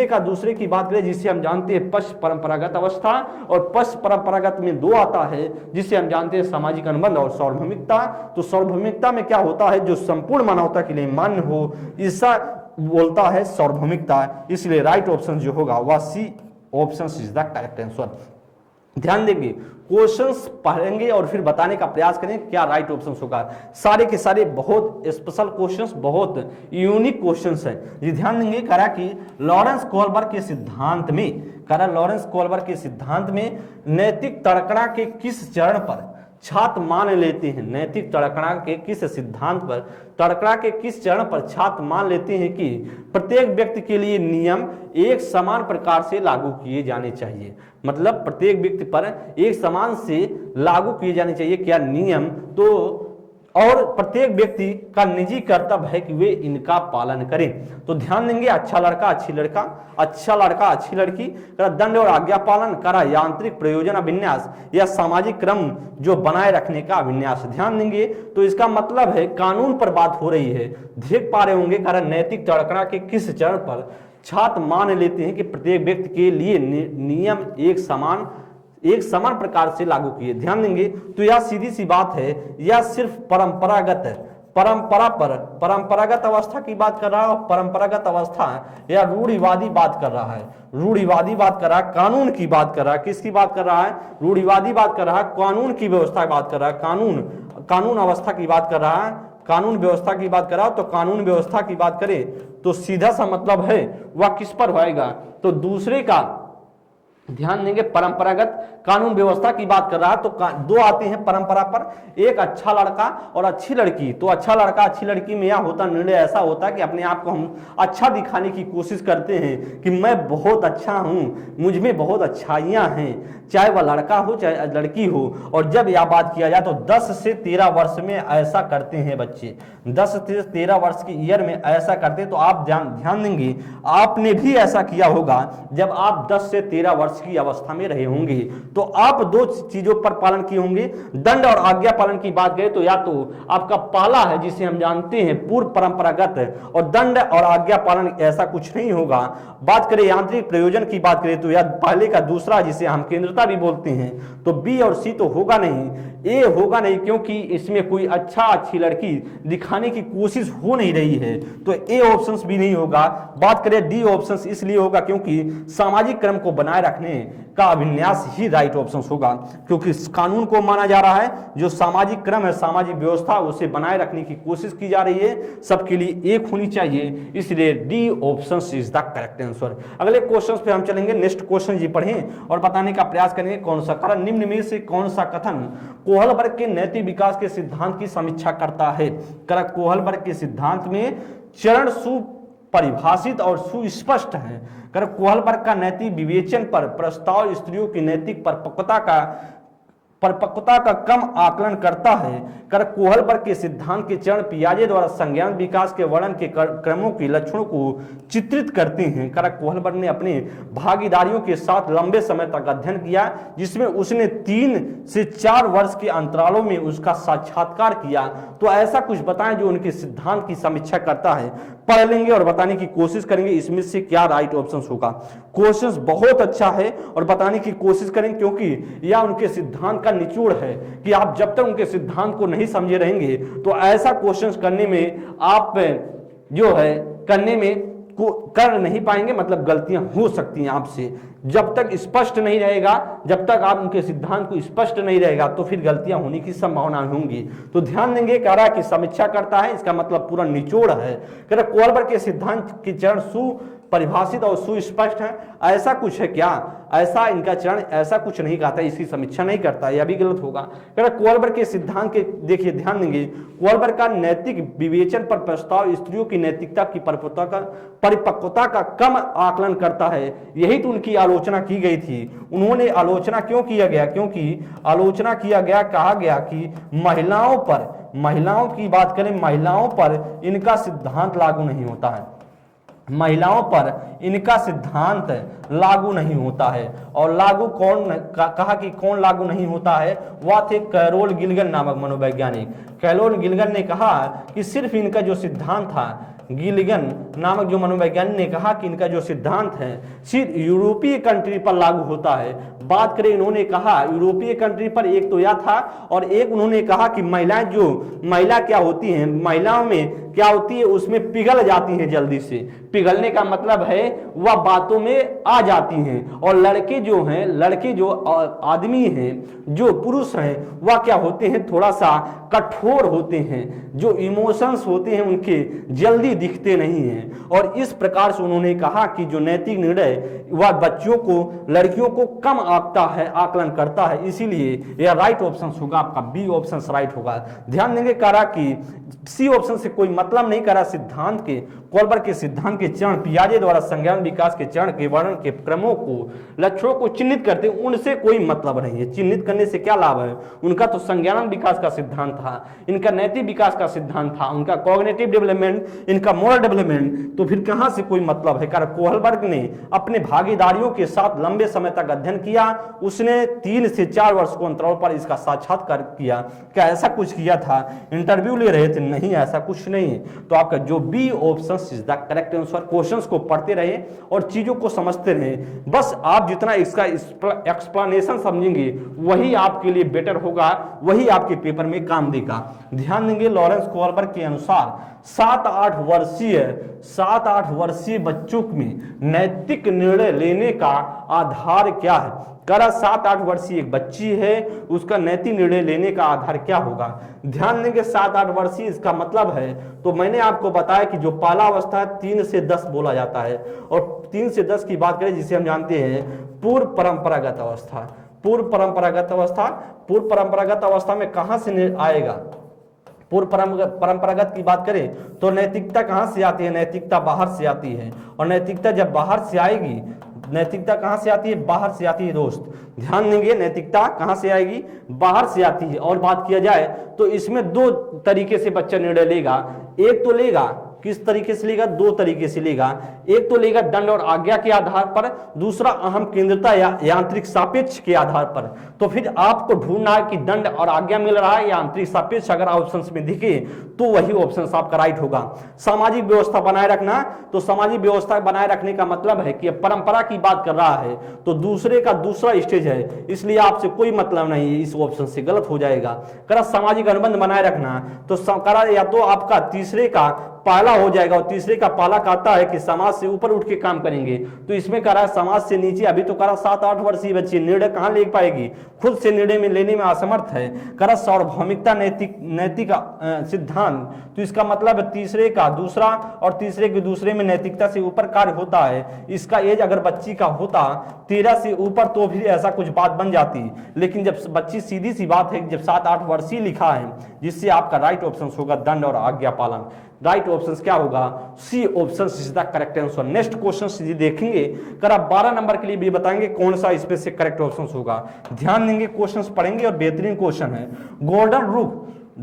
का दूसरे की बात करें जिसे हम जानते हैं पश्च परंपरागत अवस्था, और पश्च परंपरागत में दो आता है जिसे हम जानते हैं सामाजिक अनुबंध और सार्वभौमिकता। तो सार्वभौमिकता में क्या होता है, जो संपूर्ण मानवता के लिए मान्य हो, ऐसा बोलता है सार्वभौमिकता। इसलिए राइट ऑप्शन जो होगा वह C option is the correct answer. ध्यान देंगे, क्वेश्चंस पढ़ेंगे और फिर बताने का प्रयास करें क्या राइट ऑप्शन होगा। सारे के सारे बहुत स्पेशल क्वेश्चंस, बहुत यूनिक क्वेश्चंस हैं। ये ध्यान देंगे, करा कि लॉरेंस कोहलबर्ग के सिद्धांत में नैतिक तड़कना के किस चरण पर छात्र मान लेते हैं, नैतिक तड़कना के किस सिद्धांत पर, तड़कना के किस चरण पर छात्र मान लेते हैं कि प्रत्येक व्यक्ति के लिए नियम एक समान प्रकार से लागू किए जाने चाहिए। मतलब प्रत्येक व्यक्ति पर एक समान से लागू किए जाने चाहिए क्या नियम, तो और प्रत्येक व्यक्ति का निजी कर्तव्य है कि वे इनका पालन करें। तो ध्यान देंगे, अच्छा लड़का अच्छी लड़की, करा दंड और आज्ञा पालन, करा यांत्रिक प्रयोजन अभिन्यास, या सामाजिक क्रम जो बनाए रखने का अभिन्यास। ध्यान देंगे, तो इसका मतलब है कानून पर बात हो रही है। देख पा रहे होंगे, करा नैतिक तड़कना के किस चरण पर छात्र मान लेते हैं कि प्रत्येक व्यक्ति के लिए नियम एक समान प्रकार से लागू किए। ध्यान देंगे, तो यह सीधी सी बात है, यह सिर्फ परंपरागत अवस्था की बात कर रहा है, परंपरागत अवस्था या रूढ़िवादी बात कर रहा है, कानून की बात कर रहा है। किसकी बात कर रहा है, रूढ़िवादी बात कर रहा है, कानून की व्यवस्था की बात कर रहा है, कानून अवस्था की बात कर रहा है, कानून व्यवस्था की बात कर रहा है। तो कानून व्यवस्था की बात करें तो सीधा सा मतलब है वह किस पर होएगा, तो दूसरे का। ध्यान देंगे, परंपरागत कानून व्यवस्था की बात कर रहा है, तो दो आते हैं परंपरा पर, एक अच्छा लड़का और अच्छी लड़की। तो अच्छा लड़का अच्छी लड़की में यह होता निर्णय ऐसा होता है कि अपने आप को हम अच्छा दिखाने की कोशिश करते हैं कि मैं बहुत अच्छा हूं, मुझ में बहुत अच्छाइयां हैं, चाहे वह लड़का हो चाहे लड़की हो। और जब यह बात किया जाए तो 10 से 13 वर्ष में ऐसा करते हैं बच्चे, 10 से 13 वर्ष की ईयर में ऐसा करते हैं। तो आप ध्यान देंगे, आपने भी ऐसा किया होगा जब आप 10 से 13 वर्ष की अवस्था में रहे होंगे। तो आप दो चीजों पर पालन किए होंगे। दंड और आज्ञा पालन की बात करें तो या तो आपका पहला है जिसे हम जानते हैं पूर्व परंपरागत, और दंड और आज्ञा पालन ऐसा कुछ नहीं होगा। बात करें यांत्रिक प्रयोजन की बात करें तो या पहले का दूसरा जिसे हम केंद्रता भी बोलते हैं। तो बी और सी तो होगा नहीं, ए होगा नहीं, क्योंकि इसमें कोई अच्छी लड़की दिखाने की कोशिश हो नहीं रही है। तो ए ऑप्शन भी नहीं होगा। बात करें डी ऑप्शन इसलिए होगा क्योंकि सामाजिक क्रम को बनाए रखने का अभिन्यास ही राइट ऑप्शन होगा, क्योंकि कानून को माना जा रहा है, जो सामाजिक क्रम है, सामाजिक व्यवस्था, उसे बनाए रखने की कोशिश की जा रही है, सबके लिए एक होनी चाहिए। इसलिए D option is the correct answer. अगले क्वेश्चन पे हम चलेंगे। नेक्स्ट क्वेश्चन जी पढ़ें और बताने का प्रयास करेंगे कौन सा कारण निम्न में से कौन सा कथन कोहलबर्ग के नैतिक विकास के सिद्धांत की समीक्षा करता है। कोहलबर्ग के सिद्धांत में चरण सुपरिभाषित और सुस्पष्ट है। कोहलबर्ग का नैतिक विवेचन पर प्रस्ताव स्त्रियों की नैतिक परिपक्वता का कम आकलन करता है। कोहलबर्ग के सिद्धांत के चरण पियाजे द्वारा संज्ञान विकास के वर्णन के क्रमों के लक्षणों को चित्रित करते हैं। कोहलबर्ग ने अपने भागीदारियों के साथ लंबे समय तक अध्ययन किया, जिसमें उसने 3 से 4 वर्ष के अंतरालों में उसका साक्षात्कार किया। तो ऐसा कुछ बताएं जो उनके सिद्धांत की समीक्षा करता है। पढ़ लेंगे और बताने की कोशिश करेंगे इसमें से क्या राइट ऑप्शन होगा। क्वेश्चन बहुत अच्छा है और बताने की कोशिश करें, क्योंकि यह उनके सिद्धांत का निचोड़ है कि आप जब तक उनके सिद्धांत को नहीं समझे रहेंगे तो ऐसा क्वेश्चन करने में आप जो है करने में कर नहीं पाएंगे, मतलब गलतियां हो सकती हैं आपसे। जब तक स्पष्ट नहीं रहेगा, जब तक आप उनके सिद्धांत को स्पष्ट नहीं रहेगा तो फिर गलतियां होने की संभावना होंगी। तो ध्यान देंगे, कह रहा है कि समीक्षा करता है, इसका मतलब पूरा निचोड़ है। कह रहा कोहलबर्ग के सिद्धांत के चरण सुपरिभाषित और सुस्पष्ट है। ऐसा कुछ है क्या, ऐसा इनका चरण ऐसा कुछ नहीं कहता, इसकी समीक्षा नहीं करता, यह भी गलत होगा। कह रहा कोहलबर्ग के सिद्धांत के देखिए ध्यान देंगे, कोहलबर्ग का नैतिक विवेचन पर प्रस्ताव स्त्रियों की नैतिकता की परिपक्वता का कम आकलन करता है। यही तो उनकी आलोचना की गई थी। उन्होंने आलोचना क्यों किया गया, क्योंकि आलोचना किया गया, कहा गया कि महिलाओं की बात करें, महिलाओं पर इनका सिद्धांत लागू नहीं होता है। महिलाओं पर इनका सिद्धांत लागू नहीं होता है। और लागू कहा कि कौन लागू नहीं होता है, वह थे कैरोल गिलगन नामक मनोवैज्ञानिक। कैरोल गिलगन ने कहा कि सिर्फ इनका जो सिद्धांत था, गिलगन नामक जो मनोवैज्ञानिक ने कहा कि इनका जो सिद्धांत है सिर्फ यूरोपीय कंट्री पर लागू होता है। बात करें, इन्होंने कहा यूरोपीय कंट्री पर, एक तो यह था, और एक उन्होंने कहा कि महिला क्या होती हैं, महिलाओं में क्या होती है, उसमें पिघल जाती हैं जल्दी से। पिघलने का मतलब है वह बातों में आ जाती हैं। और लड़के जो आदमी हैं, जो पुरुष हैं, वह क्या होते हैं, थोड़ा सा कठोर होते हैं। जो इमोशंस होते हैं उनके जल्दी दिखते नहीं हैं। और इस प्रकार से उन्होंने कहा कि जो नैतिक निर्णय वह बच्चों को, लड़कियों को कम आंकता है, आकलन करता है। इसीलिए यह राइट ऑप्शन होगा आपका, बी ऑप्शन राइट होगा। ध्यान देंगे, करा कि सी ऑप्शन से कोई मतलब नहीं करा। सिद्धांत के, कोलबर्ग के सिद्धांत के चरण, पियाजे द्वारा संज्ञान विकास के चरण के वर्णन के क्रमों को, लक्षणों को चिन्हित करते, उनसे कोई मतलब नहीं है। चिन्हित करने से क्या लाभ है? उनका तो संज्ञान विकास का सिद्धांत था, इनका नैतिक विकास का सिद्धांत था, उनका कॉग्निटिव डेवलपमेंट, इनका मोरल डेवलपमेंट, तो फिर कहां से कोई मतलब है? कारण कोलबर्ग ने अपने भागीदारियों के साथ लंबे समय तक अध्ययन किया। उसने 3 से 4 वर्ष को अंतराल पर इसका साक्षात्कार किया। क्या ऐसा कुछ किया था? इंटरव्यू ले रहे थे? नहीं, ऐसा कुछ नहीं है। तो आपका जो B option is the correct answer. Questions को पढ़ते रहे और चीजों को समझते रहे। बस आप जितना इसका एक्सप्लेनेशन समझेंगे वही आपके लिए बेटर होगा, वही आपके पेपर में काम देगा। ध्यान देंगे, लॉरेंस कोलबर्ग के अनुसार 7-8 वर्षीय बच्चों में नैतिक निर्णय लेने का आधार क्या है? करा 7-8 वर्षीय एक बच्ची है, उसका नैतिक निर्णय लेने का आधार क्या होगा? ध्यान देंगे, 7-8 वर्षीय, इसका मतलब है, तो मैंने आपको बताया कि जो पहला अवस्था 3 से 10 बोला जाता है। और 3 से 10 की बात करें, जिसे हम जानते हैं पूर्व परंपरागत अवस्था। पूर्व परंपरागत अवस्था में कहां से आएगा? पूर्व परंपरागत की बात करें तो नैतिकता कहां से आती है? नैतिकता बाहर से आती है। और नैतिकता जब बाहर से आएगी, नैतिकता कहां से आती है? बाहर से आती है दोस्त। ध्यान देंगे, नैतिकता कहां से आएगी? बाहर से आती है। और बात किया जाए तो इसमें 2 तरीके से बच्चा निर्णय लेगा। एक तो लेगा, किस तरीके से लेगा? 2 तरीके से लेगा। एक तो लेगा दंड और आज्ञा के आधार पर, दूसरा अहम केंद्रता या यांत्रिक सापेक्ष के आधार पर। तो फिर आपको ढूंढना है कि दंड और आज्ञा मिल रहा है या यांत्रिक सापेक्ष। अगर ऑप्शंस में दिखे तो वही ऑप्शन आपका राइट होगा। सामाजिक व्यवस्था बनाए रखना, तो सामाजिक व्यवस्था बनाए रखने का मतलब है कि परंपरा की बात कर रहा है तो दूसरे का दूसरा स्टेज है, इसलिए आपसे कोई मतलब नहीं है, इस ऑप्शन से गलत हो जाएगा। करा सामाजिक अनुबंध बनाए रखना, तो करा या तो आपका तीसरे का पाला हो जाएगा। और तीसरे का पाला कहता है कि समाज से ऊपर उठ के काम करेंगे, तो इसमें करा समाज से नीचे। अभी तो करा 7-8 वर्षीय बच्ची निर्णय कहां ले पाएगी? खुद से निर्णय में लेने में असमर्थ है। करा सार्वभौमिकता नैतिक सिद्धांत, तो इसका मतलब तीसरे का दूसरा और तीसरे के दूसरे में नैतिकता से ऊपर कार्य होता है। इसका एज अगर बच्ची का होता 13 से ऊपर तो भी ऐसा कुछ बात बन जाती, लेकिन जब बच्ची, सीधी सी बात है, जब 7-8 वर्षीय लिखा है, जिससे आपका राइट ऑप्शन होगा दंड और आज्ञा पालन। राइट ऑप्शन क्या होगा? C option is the correct answer. Next question देखेंगे, कर आप 12 नंबर के लिए भी बताएंगे कौन सा इसमें से करेक्ट ऑप्शन होगा। ध्यान देंगे, क्वेश्चंस पढ़ेंगे और बेहतरीन क्वेश्चन है।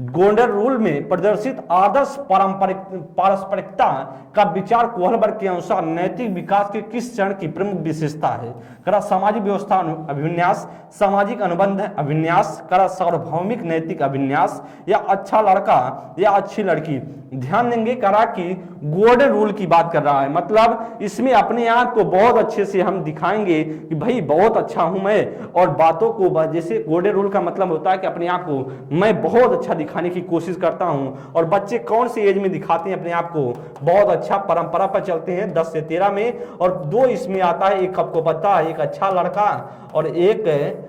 गोल्डन रूल में प्रदर्शित आदर्श पारस्परिकता का विचार कोहलबर्ग के अनुसार नैतिक विकास के किस चरण की प्रमुख विशेषता है? करा सामाजिक व्यवस्था अभिविन्यास, सामाजिक अनुबंध अभिन्यास, करा सार्वभौमिक नैतिक अभिन्यास, या अच्छा लड़का या अच्छी लड़की। ध्यान देंगे, करा कि गोल्डन रूल की बात कर रहा है, मतलब इसमें अपने आप को बहुत अच्छे से हम दिखाएंगे कि भाई बहुत अच्छा हूं मैं, और बातों को, जैसे गोल्डन रूल का मतलब होता है कि अपने आप को मैं बहुत अच्छा दिखाने की कोशिश करता हूं। और बच्चे कौन सी एज में दिखाते हैं अपने आप को? बहुत अच्छा, परंपरा पर चलते हैं 10 से 13 में। और 2 इसमें आता है, एक आपको पता है, एक अच्छा लड़का और एक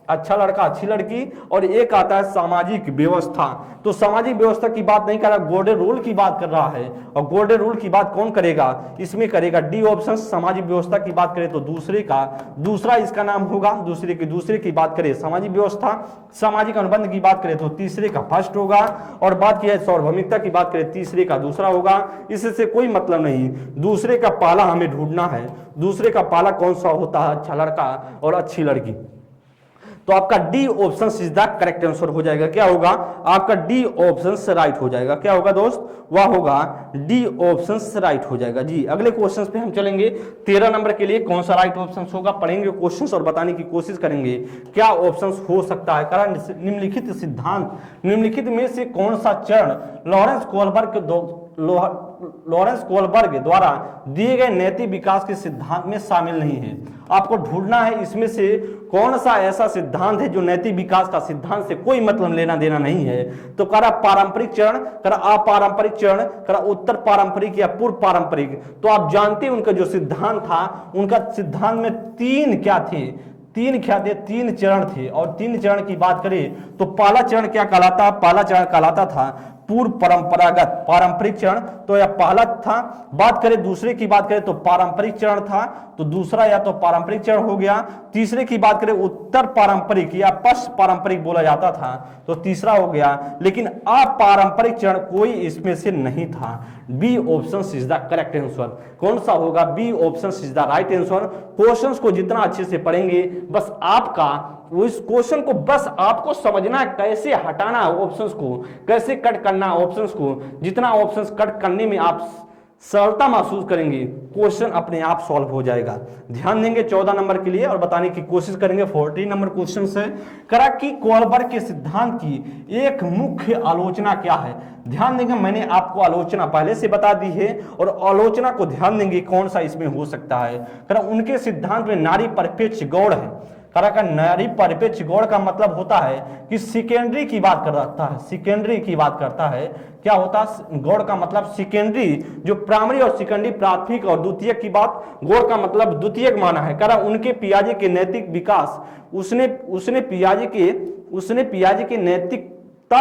अच्छा लड़का अच्छी लड़की, और एक आता है सामाजिक व्यवस्था। तो सामाजिक व्यवस्था की बात नहीं कर रहा, गोल्डन रूल की बात कर रहा है। और गोल्डन रूल की बात कौन करेगा? इसमें करेगा डी ऑप्शन। सामाजिक व्यवस्था की बात करें तो दूसरा इसका नाम होगा। दूसरे की बात करें सामाजिक व्यवस्था, सामाजिक अनुबंध की बात करें तो तीसरे का फर्स्ट होगा। और बात की है सार्वभौमिकता की बात करें, तीसरे का दूसरा होगा। इससे कोई मतलब नहीं, दूसरे का पाला हमें ढूंढना है। दूसरे का पाला कौन सा होता है? अच्छा लड़का और अच्छी लड़की। तो आपका D option is the correct answer हो जाएगा। क्या होगा? आपका डी ऑप्शन राइट हो जाएगा। क्या होगा दोस्त? वह होगा डी ऑप्शन राइट हो जाएगा जी। अगले क्वेश्चन पे हम चलेंगे। 13 नंबर के लिए कौन सा राइट ऑप्शन होगा, पढ़ेंगे क्वेश्चन और बताने की कोशिश करेंगे क्या ऑप्शन हो सकता है। कारण निम्नलिखित सिद्धांत, निम्नलिखित में से कौन सा चरण लॉरेंस कोलबर्ग द्वारा दिए गए नैतिक विकास के सिद्धांत में शामिल नहीं है। आपको ढूंढना है इसमें से कौन सा ऐसा सिद्धांत है जो नैतिक विकास का सिद्धांत से कोई मतलब लेना देना नहीं है। तो करा पारंपरिक चरण, करा अपारंपरिक चरण, करा उत्तर पारंपरिक या पूर्व पारंपरिक। तो आप जानते हैं उनका जो सिद्धांत था, उनका सिद्धांत में तीन चरण थे। और तीन चरण की बात करें तो पहला चरण क्या कहलाता? पहला चरण कहलाता था पूर्व परंपरागत पारंपरिक चरण, तो यह पहला था। बात करें दूसरे की बात करें तो पारंपरिक चरण था, तो दूसरा या तो पारंपरिक चरण हो गया। तीसरे की बात करें उत्तर पारंपरिक या पश्च पारंपरिक बोला जाता था, तो तीसरा हो गया। लेकिन अपारंपरिक चरण कोई इसमें से नहीं था। B option is the correct answer. कौन सा होगा? B option is the right answer. Questions को जितना अच्छे से पढ़ेंगे, बस आपका उस क्वेश्चन को बस आपको समझना है कैसे हटाना है ऑप्शंस को, कैसे कट करना है ऑप्शंस को। जितना ऑप्शंस कट करने में आप सरलता महसूस करेंगे, क्वेश्चन अपने आप सॉल्व हो जाएगा। ध्यान देंगे 14 नंबर के लिए और बताने की कोशिश करेंगे। 14 नंबर क्वेश्चन से करा कि कोलबर्ग के सिद्धांत की एक मुख्य आलोचना क्या है। ध्यान देंगे, मैंने आपको आलोचना पहले से बता दी है और आलोचना को ध्यान देंगे कौन सा इसमें हो सकता है। करा उनके सिद्धांत में नारी परिपेक्ष गौड़ है। करा का नारी परिपेक्ष गौड़ का मतलब होता है कि सेकेंडरी की बात करता है, सेकेंडरी की बात करता है। क्या होता है गौड़ का मतलब? सेकेंडरी, जो प्राइमरी और सेकेंडरी, प्राथमिक और द्वितीयक की बात, गौड़ का मतलब द्वितीयक माना है। करा उनके पियाजे के नैतिक विकास, उसने पियाजे के नैतिक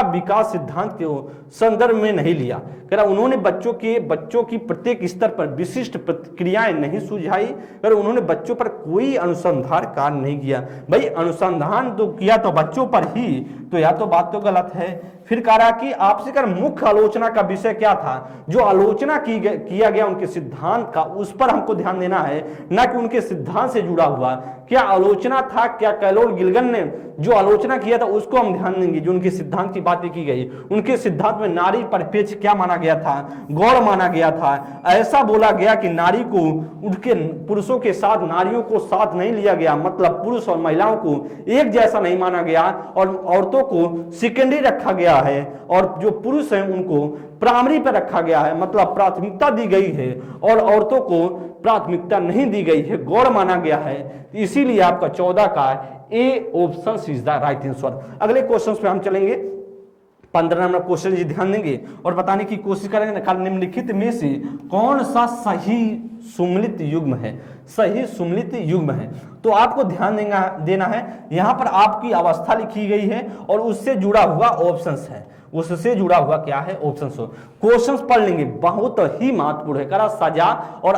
विकास सिद्धांत के संदर्भ में नहीं लिया। कह रहा उन्होंने बच्चों की प्रत्येक स्तर पर विशिष्ट प्रतिक्रियाएं नहीं सुझाई। कर उन्होंने बच्चों पर कोई अनुसंधान कार्य नहीं किया। भाई अनुसंधान तो किया तो बच्चों पर ही, तो या तो बात तो गलत है। फिर कह रहा कि आपसे कर मुख्य आलोचना का विषय क्या था, जो आलोचना किया गया उनके सिद्धांत का, उस पर हमको ध्यान देना है, ना कि उनके सिद्धांत से जुड़ा हुआ क्या आलोचना था। क्या कैलोर गिल्गन ने जो आलोचना किया था उसको हम ध्यान देंगे। जो उनके सिद्धांत की बातें की गई, उनके सिद्धांत में नारी परिपेक्ष क्या माना गया था? गौड़ माना गया था। ऐसा बोला गया कि नारी को उनके पुरुषों के साथ नारियों को साथ नहीं लिया गया, मतलब पुरुष और महिलाओं को एक जैसा नहीं माना गया और औरतों को सेकेंडरी रखा गया है और जो पुरुष हैं उनको प्राइमरी पर रखा गया है, मतलब प्राथमिकता दी गई है और औरतों को प्राथमिकता नहीं दी गई है, गौड़ माना गया है। इसीलिए आपका 14 का A option is the right answer. अगले क्वेश्चन पे हम चलेंगे। 15 नंबर क्वेश्चन जी ध्यान देंगे और बताने की कोशिश करेंगे निम्नलिखित में से कौन सा सही सुमेलित युग्म है। सही सुमेलित युग्म है तो आपको ध्यान देना है। यहां पर आपकी अवस्था लिखी गई है और उससे जुड़ा हुआ ऑप्शंस है, उससे जुड़ा हुआ क्या है? ऑप्शंस हो। क्वेश्चंस पढ़ लेंगे, बहुत ही महत्वपूर्ण है। करा सजा और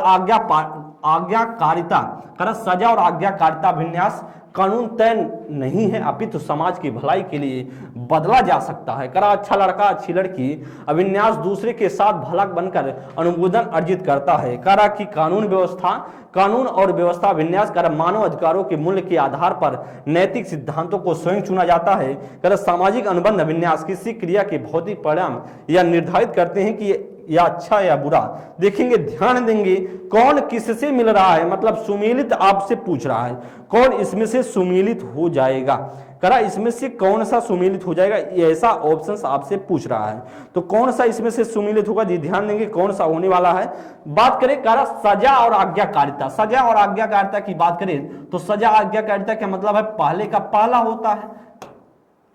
आज्ञाकारिता, करा सजा और आज्ञाकारिता विन्यास कानून तय नहीं है, अपितु समाज की भलाई के लिए बदला जा सकता है। करा अच्छा लड़का अच्छी लड़की अविन्यास दूसरे के साथ भला बनकर अनुमोदन अर्जित करता है। करा कि कानून और व्यवस्था विन्यास कर मानव अधिकारों के मूल्य के आधार पर नैतिक सिद्धांतों को स्वयं चुना जाता है। कर सामाजिक अनुबंध विन्यास किसी क्रिया के भौतिक परिणाम या निर्धारित करते हैं कि या अच्छा या बुरा। देखेंगे, ध्यान देंगे कौन किससे मिल रहा है, मतलब सुमेलित आपसे पूछ रहा है कौन इसमें से सुमेलित हो जाएगा। करा इसमें से कौन सा सुमेलित हो जाएगा, ऐसा ऑप्शन आपसे पूछ रहा है। तो कौन सा इसमें से सुमेलित होगा जी, ध्यान देंगे कौन सा होने वाला है। बात करें करा सजा और आज्ञाकारिता, सजा और आज्ञाकारिता की बात करें तो सजा आज्ञाकारिता का मतलब है पहले का पहला होता है।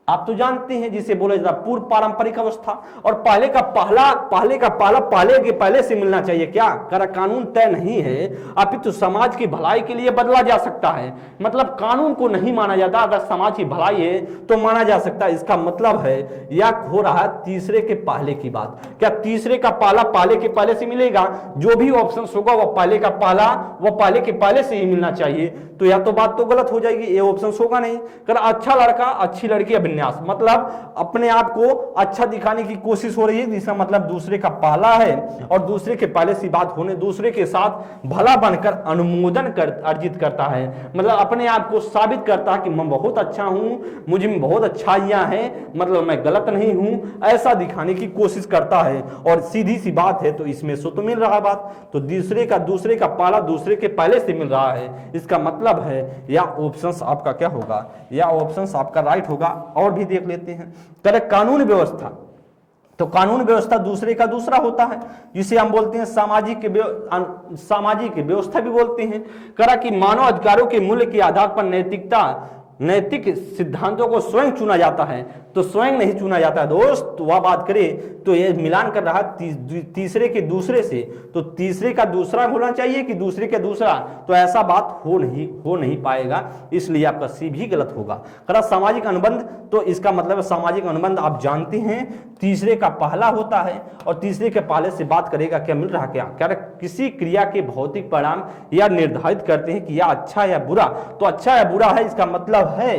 आप तो जानते हैं जिसे बोला जाता है पूर्व पारंपरिक अवस्था, और पहले का पहला पहले के पहले से मिलना चाहिए। क्या करा कानून तय नहीं है अपितु समाज की भलाई के लिए बदला जा सकता है, मतलब कानून को नहीं माना जाता, अगर समाज की भलाई है तो माना जा सकता है। इसका मतलब है या हो रहा है तीसरे के पहले की बात। क्या तीसरे का पहला पहले के पहले से मिलेगा? जो भी ऑप्शन होगा वह पहले का पहला वह पहले के पहले से ही मिलना चाहिए। तो या तो बात तो गलत हो जाएगी, ये ऑप्शन होगा नहीं। कर अच्छा लड़का अच्छी लड़की अभिन्यास अभिन्यास, मतलब अपने आप को अच्छा दिखाने की कोशिश हो रही है, जिसका मतलब दूसरे का पहला है और दूसरे के पहले सी बात होने, दूसरे के साथ भला बनकर अनुमोदन अर्जित करता है, मतलब अपने आप को साबित करता है कि मैं बहुत अच्छा हूं, मुझ में बहुत अच्छाइयां हैं, मतलब मैं गलत नहीं हूं, ऐसा दिखाने की कोशिश करता है। और सीधी सी बात है, तो इसमें सो तो मिल रहा है बात, तो दूसरे का पहला दूसरे के पहले से मिल रहा है, इसका मतलब है या ऑप्शंस आपका क्या होगा, या ऑप्शंस आपका राइट होगा। और भी देख लेते हैं, करेक्ट कानून व्यवस्था, तो कानून व्यवस्था दूसरे का दूसरा होता है, जिसे हम बोलते हैं सामाजिक व्यवस्था भी बोलते हैं। करा कि मानव अधिकारों के मूल्य के आधार पर नैतिक सिद्धांतों को स्वयं चुना जाता है, तो स्वयं नहीं चुना जाता है दोस्त। तो वह बात करें तो ये मिलान कर रहा है तीसरे के दूसरे से, तो तीसरे का दूसरा होना चाहिए कि दूसरे के दूसरा, तो ऐसा बात हो नहीं पाएगा, इसलिए आपका सी भी गलत होगा। करा सामाजिक अनुबंध, तो इसका मतलब सामाजिक अनुबंध आप जानते हैं तीसरे का पहला होता है और तीसरे के पहले से बात करेगा, क्या मिल रहा क्या किसी क्रिया के भौतिक परिणाम या निर्धारित करते हैं कि यह अच्छा या बुरा, तो अच्छा या बुरा है, इसका मतलब है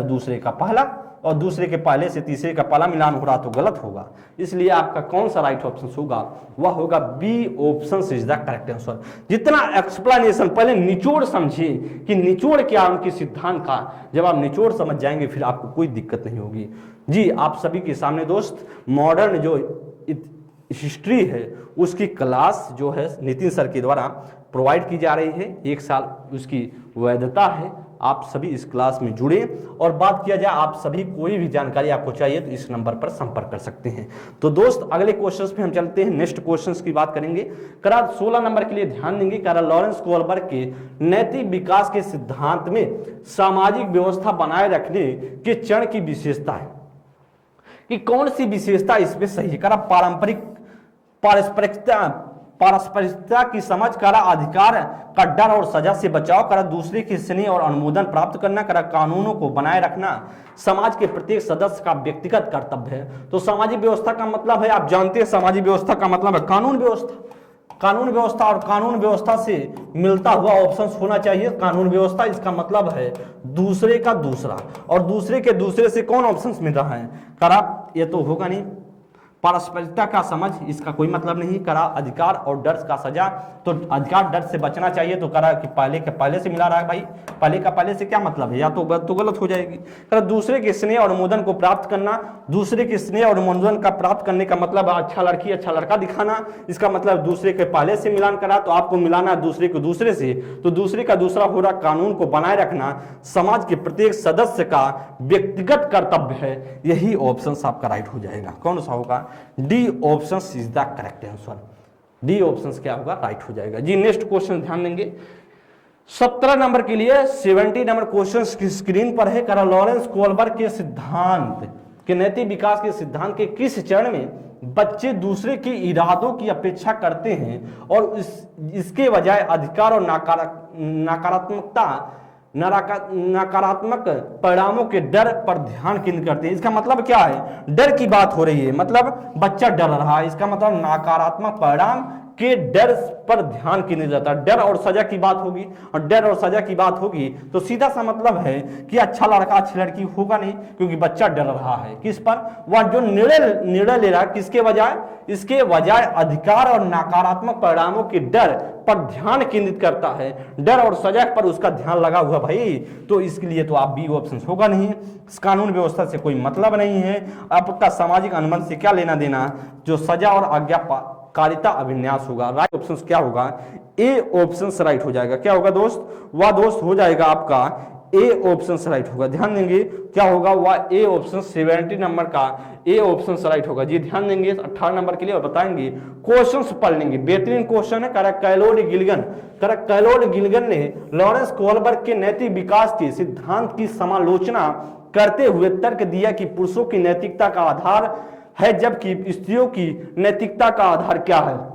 दूसरे का पहला और दूसरे के पहले से तीसरे का पहला मिलान हो रहा, तो गलत होगा। इसलिए आपका कौन सा राइट ऑप्शन होगा, वह होगा B option is the correct answer. जितना एक्सप्लेनेशन, पहले निचोड़ समझिए कि निचोड़ क्या उनके सिद्धांत का, जब आप निचोड़ समझ जाएंगे फिर आपको कोई दिक्कत नहीं होगी। जी आप सभी के सामने दोस्त मॉडर्न जो हिस्ट्री है उसकी क्लास जो है नितिन सर के द्वारा प्रोवाइड की जा रही है, 1 साल उसकी वैधता है। आप सभी इस क्लास में जुड़े, और बात किया जाए आप सभी कोई भी जानकारी आपको चाहिए तो इस नंबर पर संपर्क कर सकते हैं। तो दोस्त अगले क्वेश्चंस पे हम चलते हैं, नेक्स्ट क्वेश्चंस की बात करेंगे। करा 16 नंबर के लिए ध्यान देंगे, करा लॉरेंस कोलबर्ग के नैतिक विकास के सिद्धांत में सामाजिक व्यवस्था बनाए रखने के चरण की विशेषता है कि कौन सी विशेषता इसमें सही है। करा पारस्परिकता की समझ, करा अधिकार का डर और सजा से बचाव, करा दूसरे की स्नेह और अनुमोदन प्राप्त करना, करा कानूनों को बनाए रखना समाज के प्रत्येक सदस्य का व्यक्तिगत कर्तव्य है। तो सामाजिक व्यवस्था का मतलब है, आप जानते हैं सामाजिक व्यवस्था का मतलब है कानून व्यवस्था और कानून व्यवस्था से मिलता हुआ ऑप्शन होना चाहिए कानून व्यवस्था, इसका मतलब है दूसरे का दूसरा, और दूसरे के दूसरे से कौन ऑप्शन मिल रहा है, करा ये तो होगा नहीं। पारस्परिकता का समझ, इसका कोई मतलब नहीं। करा अधिकार और डर का सजा, तो अधिकार डर से बचना चाहिए, तो करा कि पहले के पहले से मिला रहा है भाई, पहले का पहले से क्या मतलब है, या तो गलत हो जाएगी। करा दूसरे के स्नेह और अनुमोदन को प्राप्त करना, दूसरे के स्नेह और अनुमोदन का प्राप्त करने का मतलब अच्छा लड़की अच्छा लड़का दिखाना, इसका मतलब दूसरे के पहले से मिलान करा, तो आपको मिलाना दूसरे को दूसरे से, तो दूसरे का दूसरा हो रहा कानून को बनाए रखना समाज के प्रत्येक सदस्य का व्यक्तिगत कर्तव्य है। यही ऑप्शन आपका राइट हो जाएगा। कौन सा होगा, D option is the correct answer. D option क्या होगा, राइट हो जाएगा। जी नेक्स्ट क्वेश्चन ध्यान देंगे, 17 नंबर के लिए 70 नंबर क्वेश्चन की स्क्रीन पर है। करा लॉरेंस कोलबर्ग के सिद्धांत के नैतिक विकास के सिद्धांत के किस चरण में बच्चे दूसरे के इरादों की अपेक्षा करते हैं और इसके बजाय अधिकार और नकारात्मक परिणामों के डर पर ध्यान केंद्रित करते हैं। इसका मतलब क्या है, डर की बात हो रही है, मतलब बच्चा डर रहा है, इसका मतलब नकारात्मक परिणाम के डर पर ध्यान केंद्रित रहता है। डर और सजा की बात होगी, और डर और सजा की बात होगी तो सीधा सा मतलब है कि अच्छा लड़का अच्छी लड़की होगा नहीं, क्योंकि बच्चा डर रहा है किस पर, वह जो निर्णय ले रहा है किसके बजाय, इसके बजाय अधिकार और नकारात्मक परिणामों के डर पर ध्यान केंद्रित करता है, डर और सजा पर उसका ध्यान लगा हुआ भाई, तो इसके लिए तो आप बी ऑप्शन होगा नहीं। कानून व्यवस्था से कोई मतलब नहीं है, आपका सामाजिक अनुबंध से क्या लेना देना, जो सजा और आज्ञाकारिता अभिन्यास होगा। राइट ऑप्शन क्या होगा, ए ऑप्शन राइट हो जाएगा। क्या होगा दोस्त, वह दोस्त हो जाएगा आपका ए ऑप्शन राइट होगा। ध्यान देंगे क्या होगा, वह ए ऑप्शन 70 नंबर का ए ऑप्शन राइट होगा। जी ध्यान देंगे 18 नंबर के लिए और बताएंगे, क्वेश्चंस पढ़ लेंगे, बेहतरीन क्वेश्चन है। कैलोड गिल्गन ने लॉरेंस कोलबर्ग के नैतिक विकास के सिद्धांत की समालोचना करते हुए तर्क दिया कि पुरुषों की नैतिकता का आधार है जबकि स्त्रियों की नैतिकता का आधार क्या है।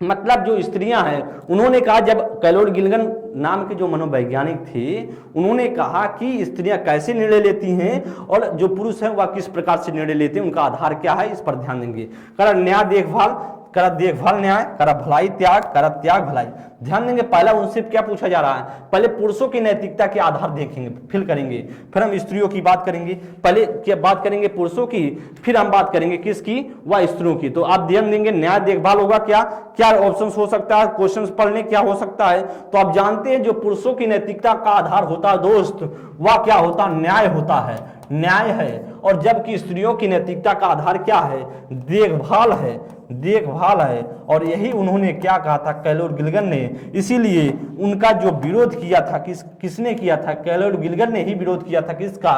मतलब जो स्त्रियां हैं, उन्होंने कहा, जब कैलोड गिल्गन नाम के जो मनोवैज्ञानिक थे उन्होंने कहा कि स्त्रियां कैसे निर्णय लेती हैं और जो पुरुष हैं वह किस प्रकार से निर्णय लेते हैं, उनका आधार क्या है, इस पर ध्यान देंगे। कारण न्याय देखभाल करा देखभाल न्याय, करा भलाई त्याग, करा त्याग भलाई। ध्यान देंगे पहला उनसे क्या पूछा जा रहा है, पहले पुरुषों की नैतिकता के आधार देखेंगे, फिर करेंगे, फिर हम स्त्रियों की बात करेंगे। पहले क्या बात करेंगे पुरुषों की, फिर हम बात करेंगे किसकी, व स्त्रियों की। तो आप ध्यान देंगे न्याय देखभाल होगा क्या, क्या ऑप्शन हो सकता है, क्वेश्चन पढ़ने क्या हो सकता है। तो आप जानते हैं जो पुरुषों की नैतिकता का आधार होता है दोस्त, वह क्या होता है, न्याय होता है, न्याय है। और जबकि स्त्रियों की नैतिकता का आधार क्या है, देखभाल है, देखभाल है। और यही उन्होंने क्या कहा था कैलोर गिल्गन ने, इसीलिए उनका जो विरोध किया था किसने किया था, कैलोर गिल्गन ने ही विरोध किया था किसका,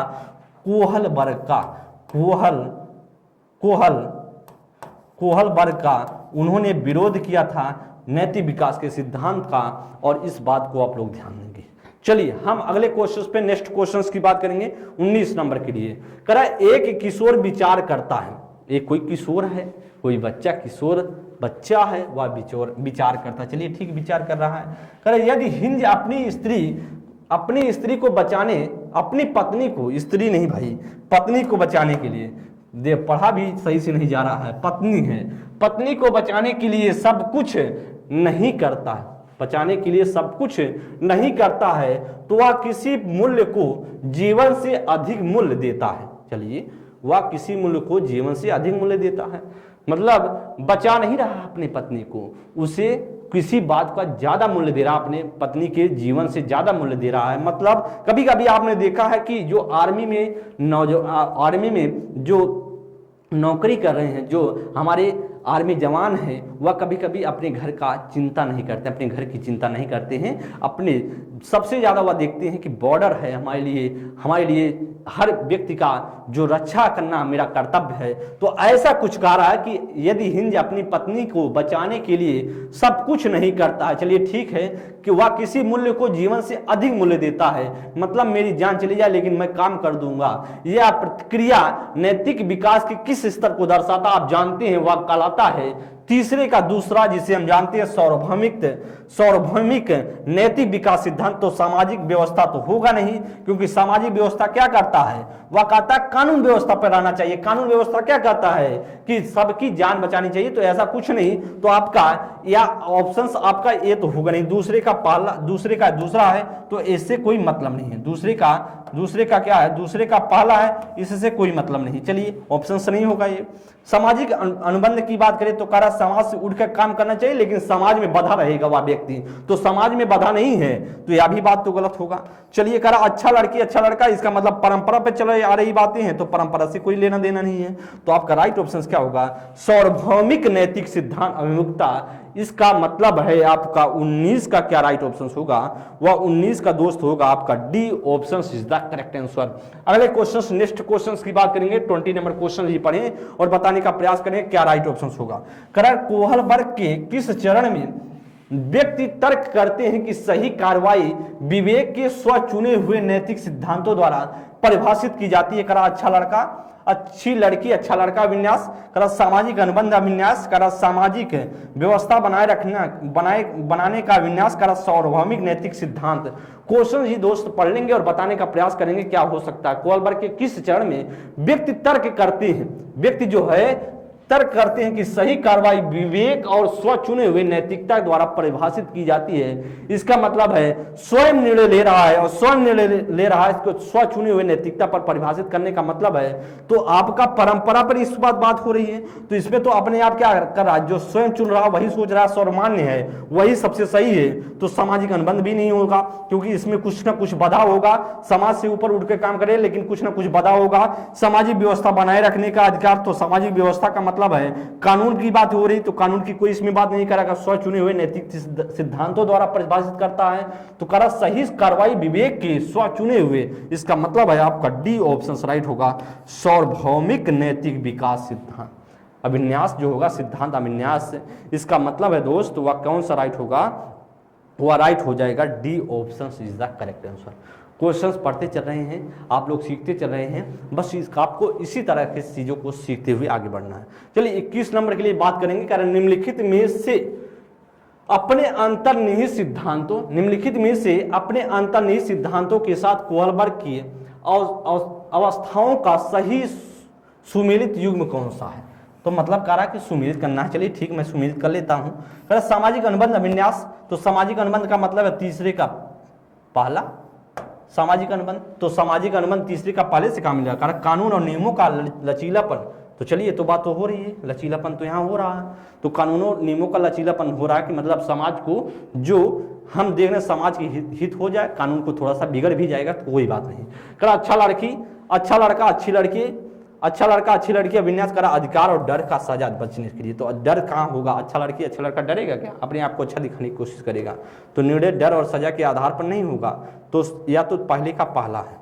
कोहल वर्ग का, कोहल वर्ग का उन्होंने विरोध किया था नैतिक विकास के सिद्धांत का। और इस बात को आप लोग ध्यान देंगे। चलिए हम अगले क्वेश्चन पे नेक्स्ट क्वेश्चंस की बात करेंगे 19 नंबर के लिए। करा एक किशोर विचार करता है, एक कोई किशोर है, कोई बच्चा, किशोर बच्चा है, वह विचार करता है। चलिए ठीक, विचार कर रहा है। करा यदि हिंज अपनी स्त्री को बचाने, अपनी पत्नी को, स्त्री नहीं भाई, पत्नी को बचाने के लिए, पढ़ा भी सही से नहीं जा रहा है, पत्नी है, पत्नी को बचाने के लिए सब कुछ नहीं करता है, बचाने के लिए सब कुछ नहीं करता है, तो वह किसी मूल्य को जीवन से अधिक मूल्य देता है। चलिए, वह किसी मूल्य को जीवन से अधिक मूल्य देता है, मतलब बचा नहीं रहा अपनी पत्नी को, उसे किसी बात का ज्यादा मूल्य दे रहा, अपने पत्नी के जीवन से ज्यादा मूल्य दे रहा है। मतलब कभी कभी आपने देखा है कि जो आर्मी में जो नौकरी कर रहे हैं, जो हमारे आर्मी जवान हैं, वह कभी कभी अपने घर का चिंता नहीं करते, अपने घर की चिंता नहीं करते हैं, अपने सबसे ज़्यादा वह देखते हैं कि बॉर्डर है हमारे लिए हर व्यक्ति का जो रक्षा करना मेरा कर्तव्य है। तो ऐसा कुछ कह रहा है कि यदि हिंज अपनी पत्नी को बचाने के लिए सब कुछ नहीं करता है, चलिए ठीक है, कि वह किसी मूल्य को जीवन से अधिक मूल्य देता है, मतलब मेरी जान चली जाए लेकिन मैं काम कर दूंगा। यह प्रतिक्रिया नैतिक विकास के किस स्तर को दर्शाता, आप जानते हैं, वह कहलाता है तीसरे का दूसरा, जिसे हम जानते हैं सार्वभौमिक नैतिक विकास सिद्धांत। तो सामाजिक व्यवस्था तो होगा नहीं, क्योंकि सामाजिक व्यवस्था क्या करता है, वह कहता है कानून व्यवस्था पर रहना चाहिए। कानून व्यवस्था क्या कहता है कि सबकी जान बचानी चाहिए, तो ऐसा कुछ नहीं। तो आपका या ऑप्शंस आपका ये तो होगा नहीं, दूसरे का दूसरा है, तो इससे कोई मतलब नहीं है। दूसरे का क्या है, दूसरे का पहला है, इससे कोई मतलब नहीं। चलिए ऑप्शन नहीं होगा ये। सामाजिक अनुबंध की बात करें तो करा समाज से उठकर काम करना चाहिए, लेकिन समाज में बाधा रहेगा वह व्यक्ति, तो समाज में बाधा नहीं है, तो यह भी बात तो गलत होगा। चलिए करा अच्छा लड़की अच्छा लड़का, इसका मतलब परंपरा पे चले आ रही बातें हैं, तो परंपरा से कोई लेना देना नहीं है। तो आपका राइट ऑप्शन क्या होगा, सार्वभौमिक नैतिक सिद्धांत अभिमुखता। इसका मतलब है आपका 19 का क्या राइट ऑप्शन होगा, वह 19 का दोस्त होगा आपका D option is the correct answer. अगले क्वेश्चन नेक्स्ट क्वेश्चन की बात करेंगे, 20 नंबर क्वेश्चन ही पढ़ें और बताने का प्रयास करें क्या राइट ऑप्शन होगा। करण कोहल वर्ग के किस चरण में व्यक्ति तर्क करते हैं कि सही कार्रवाई विवेक के स्वचुने हुए नैतिक सिद्धांतों द्वारा परिभाषित की जाती है। करा अच्छा लड़का अच्छी लड़की अच्छा लड़का विन्यास, करा सामाजिक अनुबंध विन्यास, करा सामाजिक व्यवस्था बनाने का विन्यास, करा सार्वभौमिक नैतिक सिद्धांत। क्वेश्चन ही दोस्त पढ़ लेंगे और बताने का प्रयास करेंगे क्या हो सकता है। कोहल वर्ग के किस चरण में व्यक्ति तर्क करते हैं, व्यक्ति जो है तर्क करते हैं कि सही कार्रवाई विवेक और स्वचुने हुए नैतिकता द्वारा परिभाषित की जाती है। इसका मतलब है स्वयं निर्णय ले रहा है, और स्वयं निर्णय ले रहा है, इसको स्वचुने हुए नैतिकता पर परिभाषित करने का मतलब है। तो आपका परंपरा पर इस बात हो रही है, तो इसमें तो अपने आप क्या कर रहा है, जो स्वयं चुन रहा वही सोच रहा है सर्वमान्य है, वही सबसे सही है। तो सामाजिक अनुबंध भी नहीं होगा, क्योंकि इसमें कुछ ना कुछ बाधा होगा। समाज से ऊपर उठ के काम करे, लेकिन कुछ ना कुछ बाधा होगा। सामाजिक व्यवस्था बनाए रखने का अधिकार, तो सामाजिक व्यवस्था का मतलब है कानून की बात हो रही, तो कानून की कोई इसमें बात नहीं करेगा, स्वचुने हुए नैतिक सिद्धांतों द्वारा परिभाषित करता है। तो करा सही कार्रवाई विवेक के स्वचुने हुए, इसका मतलब है आपका डी ऑप्शन राइट होगा, सार्वभौमिक नैतिक विकास सिद्धांत अभिन्यास जो होगा, सिद्धांत अभिन्यास। इसका मतलब है दोस्त वह कौन सा राइट होगा, वह राइट हो जाएगा D option is the correct answer. Questions पढ़ते चल रहे हैं, आप लोग सीखते चल रहे हैं, बस आपको इसी तरह की चीज़ों को सीखते हुए आगे बढ़ना है। चलिए 21 नंबर के लिए बात करेंगे, कारण निम्नलिखित में से अपने अंतर्निहित सिद्धांतों के साथ कोहल वर्ग की अवस्थाओं का सही सुमेलित युग्म कौन सा है। तो मतलब कह रहा है कि सुमेलित करना है। चलिए ठीक, मैं सुमेलित कर लेता हूँ। कह रहा सामाजिक अनुबंध अभिन्यास, तो सामाजिक अनुबंध का मतलब है तीसरे का पहला सामाजिक अनुबंध। तो सामाजिक अनुबंध तीसरे का पहले से काम मिलेगा। कह रहा कानून और नियमों का लचीलापन, तो चलिए तो बात तो हो रही है, लचीलापन तो यहाँ हो रहा है। तो कानूनों नियमों का लचीलापन हो रहा है कि मतलब समाज को जो हम देख रहे हैं समाज की हित हो जाए, कानून को थोड़ा सा बिगड़ भी जाएगा तो कोई बात नहीं। करा अच्छा लड़की, अच्छा लड़का, अच्छी लड़की, अच्छा लड़का अच्छी लड़की अभिन्यास करा अधिकार और डर का सजा बचने के लिए। तो डर कहाँ होगा? अच्छा लड़की अच्छा लड़का डरेगा क्या? अपने आप को अच्छा दिखाने की कोशिश करेगा। तो निर्णय डर और सजा के आधार पर नहीं होगा। तो या तो पहले का पहला है,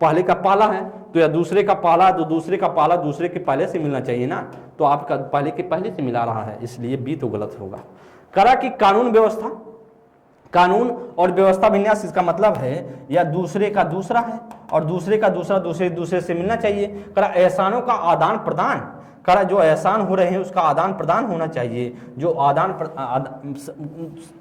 पहले का पहला है, तो या दूसरे का पहला, तो दूसरे का पहला दूसरे के पहले से मिलना चाहिए ना। तो आपका पहले के पहले से मिला रहा है, इसलिए बी तो गलत होगा। करा कि कानून व्यवस्था, कानून और व्यवस्था विन्यास, इसका मतलब है या दूसरे का दूसरा है और दूसरे का दूसरा दूसरे से मिलना चाहिए। करा एहसानों का आदान प्रदान, करा जो एहसान हो रहे हैं उसका आदान प्रदान होना चाहिए। जो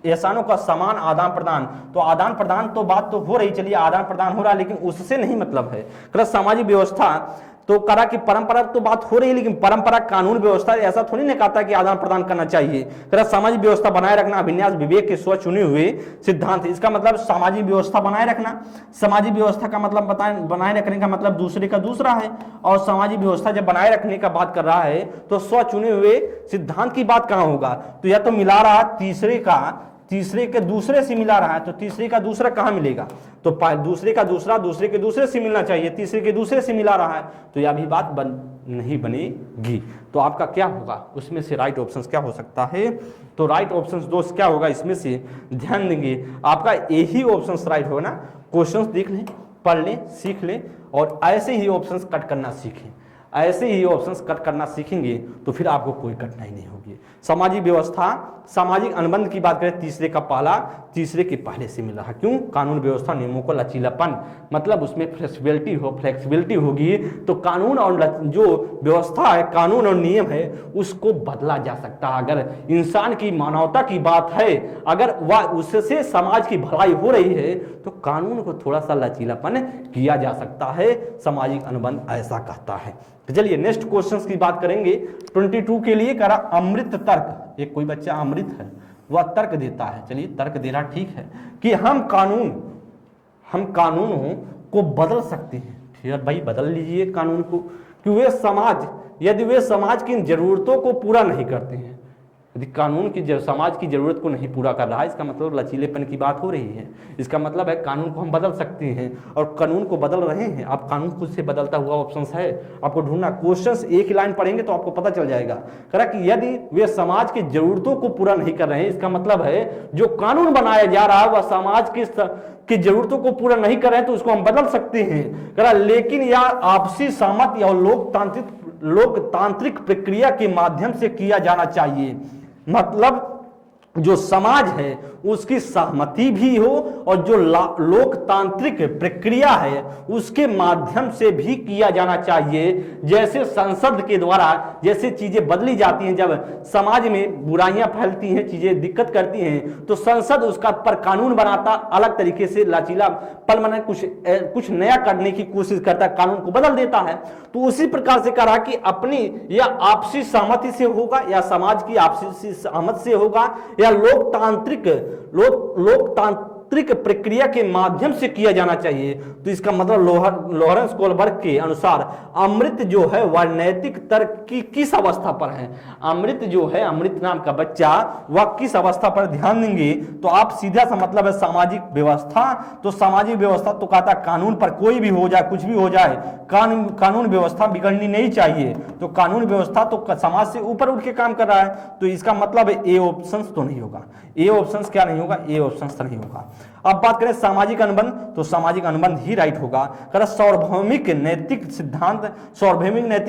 एहसानों का समान आदान प्रदान, तो आदान प्रदान तो बात तो हो रही, चलिए आदान प्रदान हो रहा है, लेकिन उससे नहीं मतलब है। करा सामाजिक व्यवस्था, तो करा कि परंपरा तो बात हो रही है, लेकिन परंपरा कानून व्यवस्था ऐसा थोड़ी ना कहता है कि आदान प्रदान करना चाहिए। करा सामाजिक व्यवस्था बनाए रखना अभिन्यास विवेक के स्व चुने हुए सिद्धांत, इसका मतलब सामाजिक व्यवस्था बनाए रखना, सामाजिक व्यवस्था का मतलब बनाए रखने का मतलब दूसरे का दूसरा है। और सामाजिक व्यवस्था जब बनाए रखने का बात कर रहा है तो स्व चुने हुए सिद्धांत की बात कहां होगा? तो या तो मिला रहा तीसरे के दूसरे से मिला रहा है, तो तीसरे का दूसरा कहां मिलेगा? तो दूसरे का दूसरा दूसरे के दूसरे से मिलना चाहिए, तीसरे के दूसरे से मिला रहा है, तो यह भी बात नहीं बनेगी। तो आपका क्या होगा उसमें से राइट ऑप्शन क्या हो सकता है? तो राइट ऑप्शन दोस्त क्या होगा इसमें से? ध्यान देंगे आपका यही ऑप्शन राइट होगा ना। क्वेश्चंस देख लें, पढ़ लें, सीख लें और ऐसे ही ऑप्शंस कट करना सीखें। ऐसे ही ऑप्शंस कट करना सीखेंगे तो फिर आपको कोई कठिनाई नहीं होगी। सामाजिक व्यवस्था, सामाजिक अनुबंध की बात करें, तीसरे का पहला तीसरे के पहले से मिल रहा। क्यों? कानून व्यवस्था नियमों को लचीलापन, मतलब उसमें फ्लेक्सिबिलिटी होगी। तो कानून और जो व्यवस्था है, कानून और नियम है, उसको बदला जा सकता है। अगर इंसान की मानवता की बात है, अगर वह उससे समाज की भलाई हो रही है तो कानून को थोड़ा सा लचीलापन किया जा सकता है। सामाजिक अनुबंध ऐसा कहता है। तो चलिए नेक्स्ट क्वेश्चन की बात करेंगे। 22 के लिए करा अमृत तर्क, एक कोई बच्चा अमृत है वह तर्क देता है, चलिए तर्क दे रहा ठीक है कि हम कानूनों को बदल सकते हैं। ठीक है भाई, बदल लीजिए कानून को, कि यदि वे समाज की जरूरतों को पूरा नहीं करते हैं, यदि कानून की समाज की जरूरत को नहीं पूरा कर रहा है, इसका मतलब लचीलेपन की बात हो रही है। इसका मतलब है कानून को हम बदल सकते हैं और कानून को बदल रहे हैं। आप कानून खुद से बदलता हुआ ऑप्शन है, आपको ढूंढना। क्वेश्चंस एक ही लाइन पढ़ेंगे तो आपको पता चल जाएगा। करा कि यदि वे समाज की जरूरतों को पूरा नहीं कर रहे हैं, इसका मतलब है जो कानून बनाया जा रहा है वह समाज की जरूरतों को पूरा नहीं कर रहे हैं, तो उसको हम बदल सकते हैं। करा लेकिन यह आपसी सहमति और लोकतांत्रिक प्रक्रिया के माध्यम से किया जाना चाहिए। मतलब जो समाज है उसकी सहमति भी हो और जो लोकतांत्रिक प्रक्रिया है उसके माध्यम से भी किया जाना चाहिए। जैसे संसद के द्वारा जैसे चीजें बदली जाती हैं, जब समाज में बुराइयां फैलती हैं, चीजें दिक्कत करती हैं, तो संसद उसका पर कानून बनाता, अलग तरीके से लचीला पल मना कुछ नया करने की कोशिश करता है, कानून को बदल देता है। तो उसी प्रकार से कहा कि अपनी या आपसी सहमति से होगा या समाज की आपसी सहमति से होगा या लोकतांत्रिक प्रक्रिया के माध्यम से किया जाना चाहिए। तो इसका मतलब लॉरेंस कोलबर्ग के अनुसार अमृत जो है वह नैतिक तर्क की किस अवस्था पर है? अमृत जो है, अमृत नाम का बच्चा, वह किस अवस्था पर ध्यान देंगे तो आप सीधा सा मतलब है सामाजिक व्यवस्था। तो सामाजिक व्यवस्था तो कहता कानून पर कोई भी हो जाए, कुछ भी हो जाए, कानून व्यवस्था बिगड़नी नहीं चाहिए। तो कानून व्यवस्था तो समाज से ऊपर उठ के काम कर रहा है, तो इसका मतलब ए ऑप्शन तो नहीं होगा। ए ऑप्शन क्या नहीं होगा? ए ऑप्शन नहीं होगा। अब बात करें सामाजिक अनुबंध, तो सामाजिक अनुबंध ही राइट होगा। सार्वभौमिक नैतिक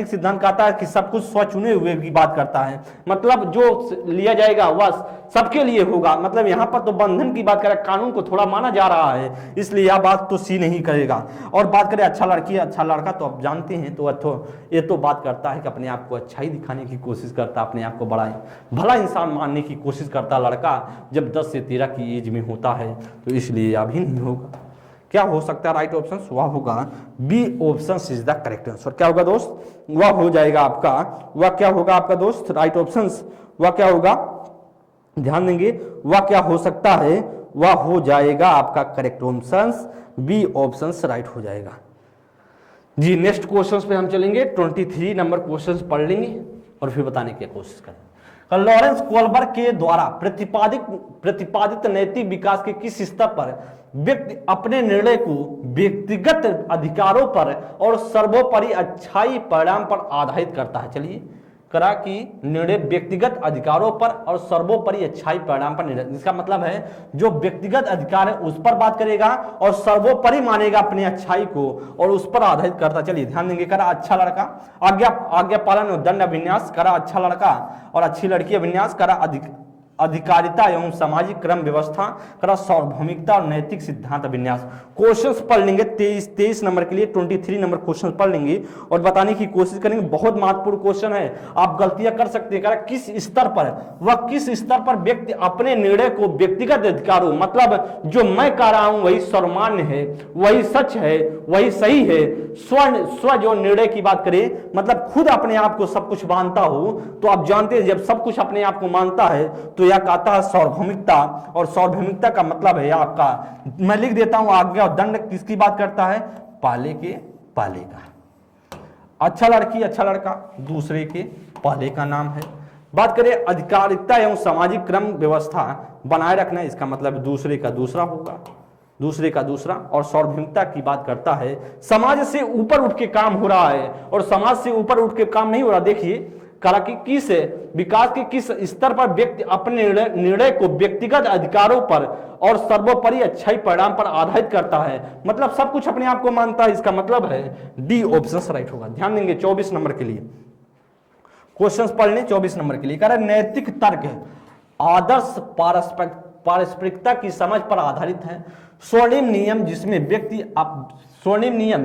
सिद्धांत कहता है कि सब कुछ स्वचुने हुए की बात करता है, मतलब जो लिया जाएगा वह सबके लिए होगा। मतलब यहाँ पर तो बंधन की बात करें, कानून को थोड़ा माना जा रहा है, इसलिए यह बात तो सी नहीं करेगा। और बात करें अच्छा लड़की अच्छा लड़का, तो आप जानते हैं तो ये तो बात करता है कि अपने आप को अच्छाई दिखाने की कोशिश करता, अपने आप को भला इंसान मानने की कोशिश करता लड़का जब 10 से 13 की एज में होता है, तो इसलिए अभी नहीं होगा। क्या हो सकता है राइट ऑप्शन? वह होगा B option is the correct answer. क्या होगा दोस्त? वह हो जाएगा आपका, वह क्या होगा आपका दोस्त राइट ऑप्शन? वह क्या होगा? ध्यान देंगे, वह क्या हो सकता है? वह हो जाएगा आपका correct option, B option right हो जाएगा जी। नेक्स्ट क्वेश्चन पे हम चलेंगे, 23 नंबर क्वेश्चन पढ़ लेंगे और फिर बताने की कोशिश करेंगे। लॉरेंस कोलबर्ग के द्वारा प्रतिपादित नैतिक विकास के किस स्तर पर व्यक्ति अपने निर्णय को व्यक्तिगत अधिकारों पर और सर्वोपरि अच्छाई परिणाम पर आधारित करता है? चलिए करा कि निर्णय व्यक्तिगत अधिकारों पर और सर्वोपरि अच्छाई परिणाम पर निर्णय, इसका मतलब है जो व्यक्तिगत अधिकार है उस पर बात करेगा और सर्वोपरि मानेगा अपनी अच्छाई को और उस पर आधारित करता। चलिए ध्यान देंगे, करा अच्छा लड़का आज्ञा पालन और दंड अभिन्यास, करा अच्छा लड़का और अच्छी लड़की अभिन्यास, करा अधिकारिता एवं सामाजिक क्रम व्यवस्था, करा सार्वभौमिकता और नैतिक सिद्धांत अभिन्यास। क्वेश्चंस पढ़ लेंगे 23 नंबर के लिए 23 नंबर क्वेश्चन पढ़ लेंगे और बताने की कोशिश करेंगे। बहुत महत्वपूर्ण क्वेश्चन है, आप गलतियां कर सकते हैं। किस स्तर पर, वह किस स्तर पर व्यक्ति अपने निर्णय को व्यक्तिगत अधिकारों, मतलब जो मैं कह रहा हूं वही सर्वमान्य है, वही सच है, वही सही है, स्व जो निर्णय की बात करें मतलब खुद अपने आप को सब कुछ मानता हो, तो आप जानते हैं जब सब कुछ अपने आप को मानता है तो यह कहता है सार्वभौमिकता, और सार्वभौमिकता का मतलब है आपका, मैं लिख देता हूं आज्ञा और दंड किसकी बात करता है? पाले के पाले का। अच्छा लड़की अच्छा लड़का दूसरे के पाले का नाम है। बात करें अधिकारिता एवं सामाजिक क्रम व्यवस्था बनाए रखना, इसका मतलब दूसरे का दूसरा होगा, दूसरे का दूसरा। और सार्वभौमिकता की बात करता है समाज से ऊपर उठ के काम हो रहा है, और समाज से ऊपर उठ के काम नहीं हो रहा। देखिए करा कि किस विकास के किस स्तर पर व्यक्ति अपने निर्णय को व्यक्तिगत अधिकारों पर और सर्वोपरि अच्छाई परिणाम पर आधारित करता है, मतलब सब कुछ अपने आप को मानता है, इसका मतलब है डी ऑप्शन राइट होगा। ध्यान देंगे 24 नंबर के लिए क्वेश्चंस पढ़ लें। 24 नंबर के लिए कह रहे नैतिक तर्क आदर्श पारस्परिकता की समझ पर आधारित है। स्वर्णिम नियम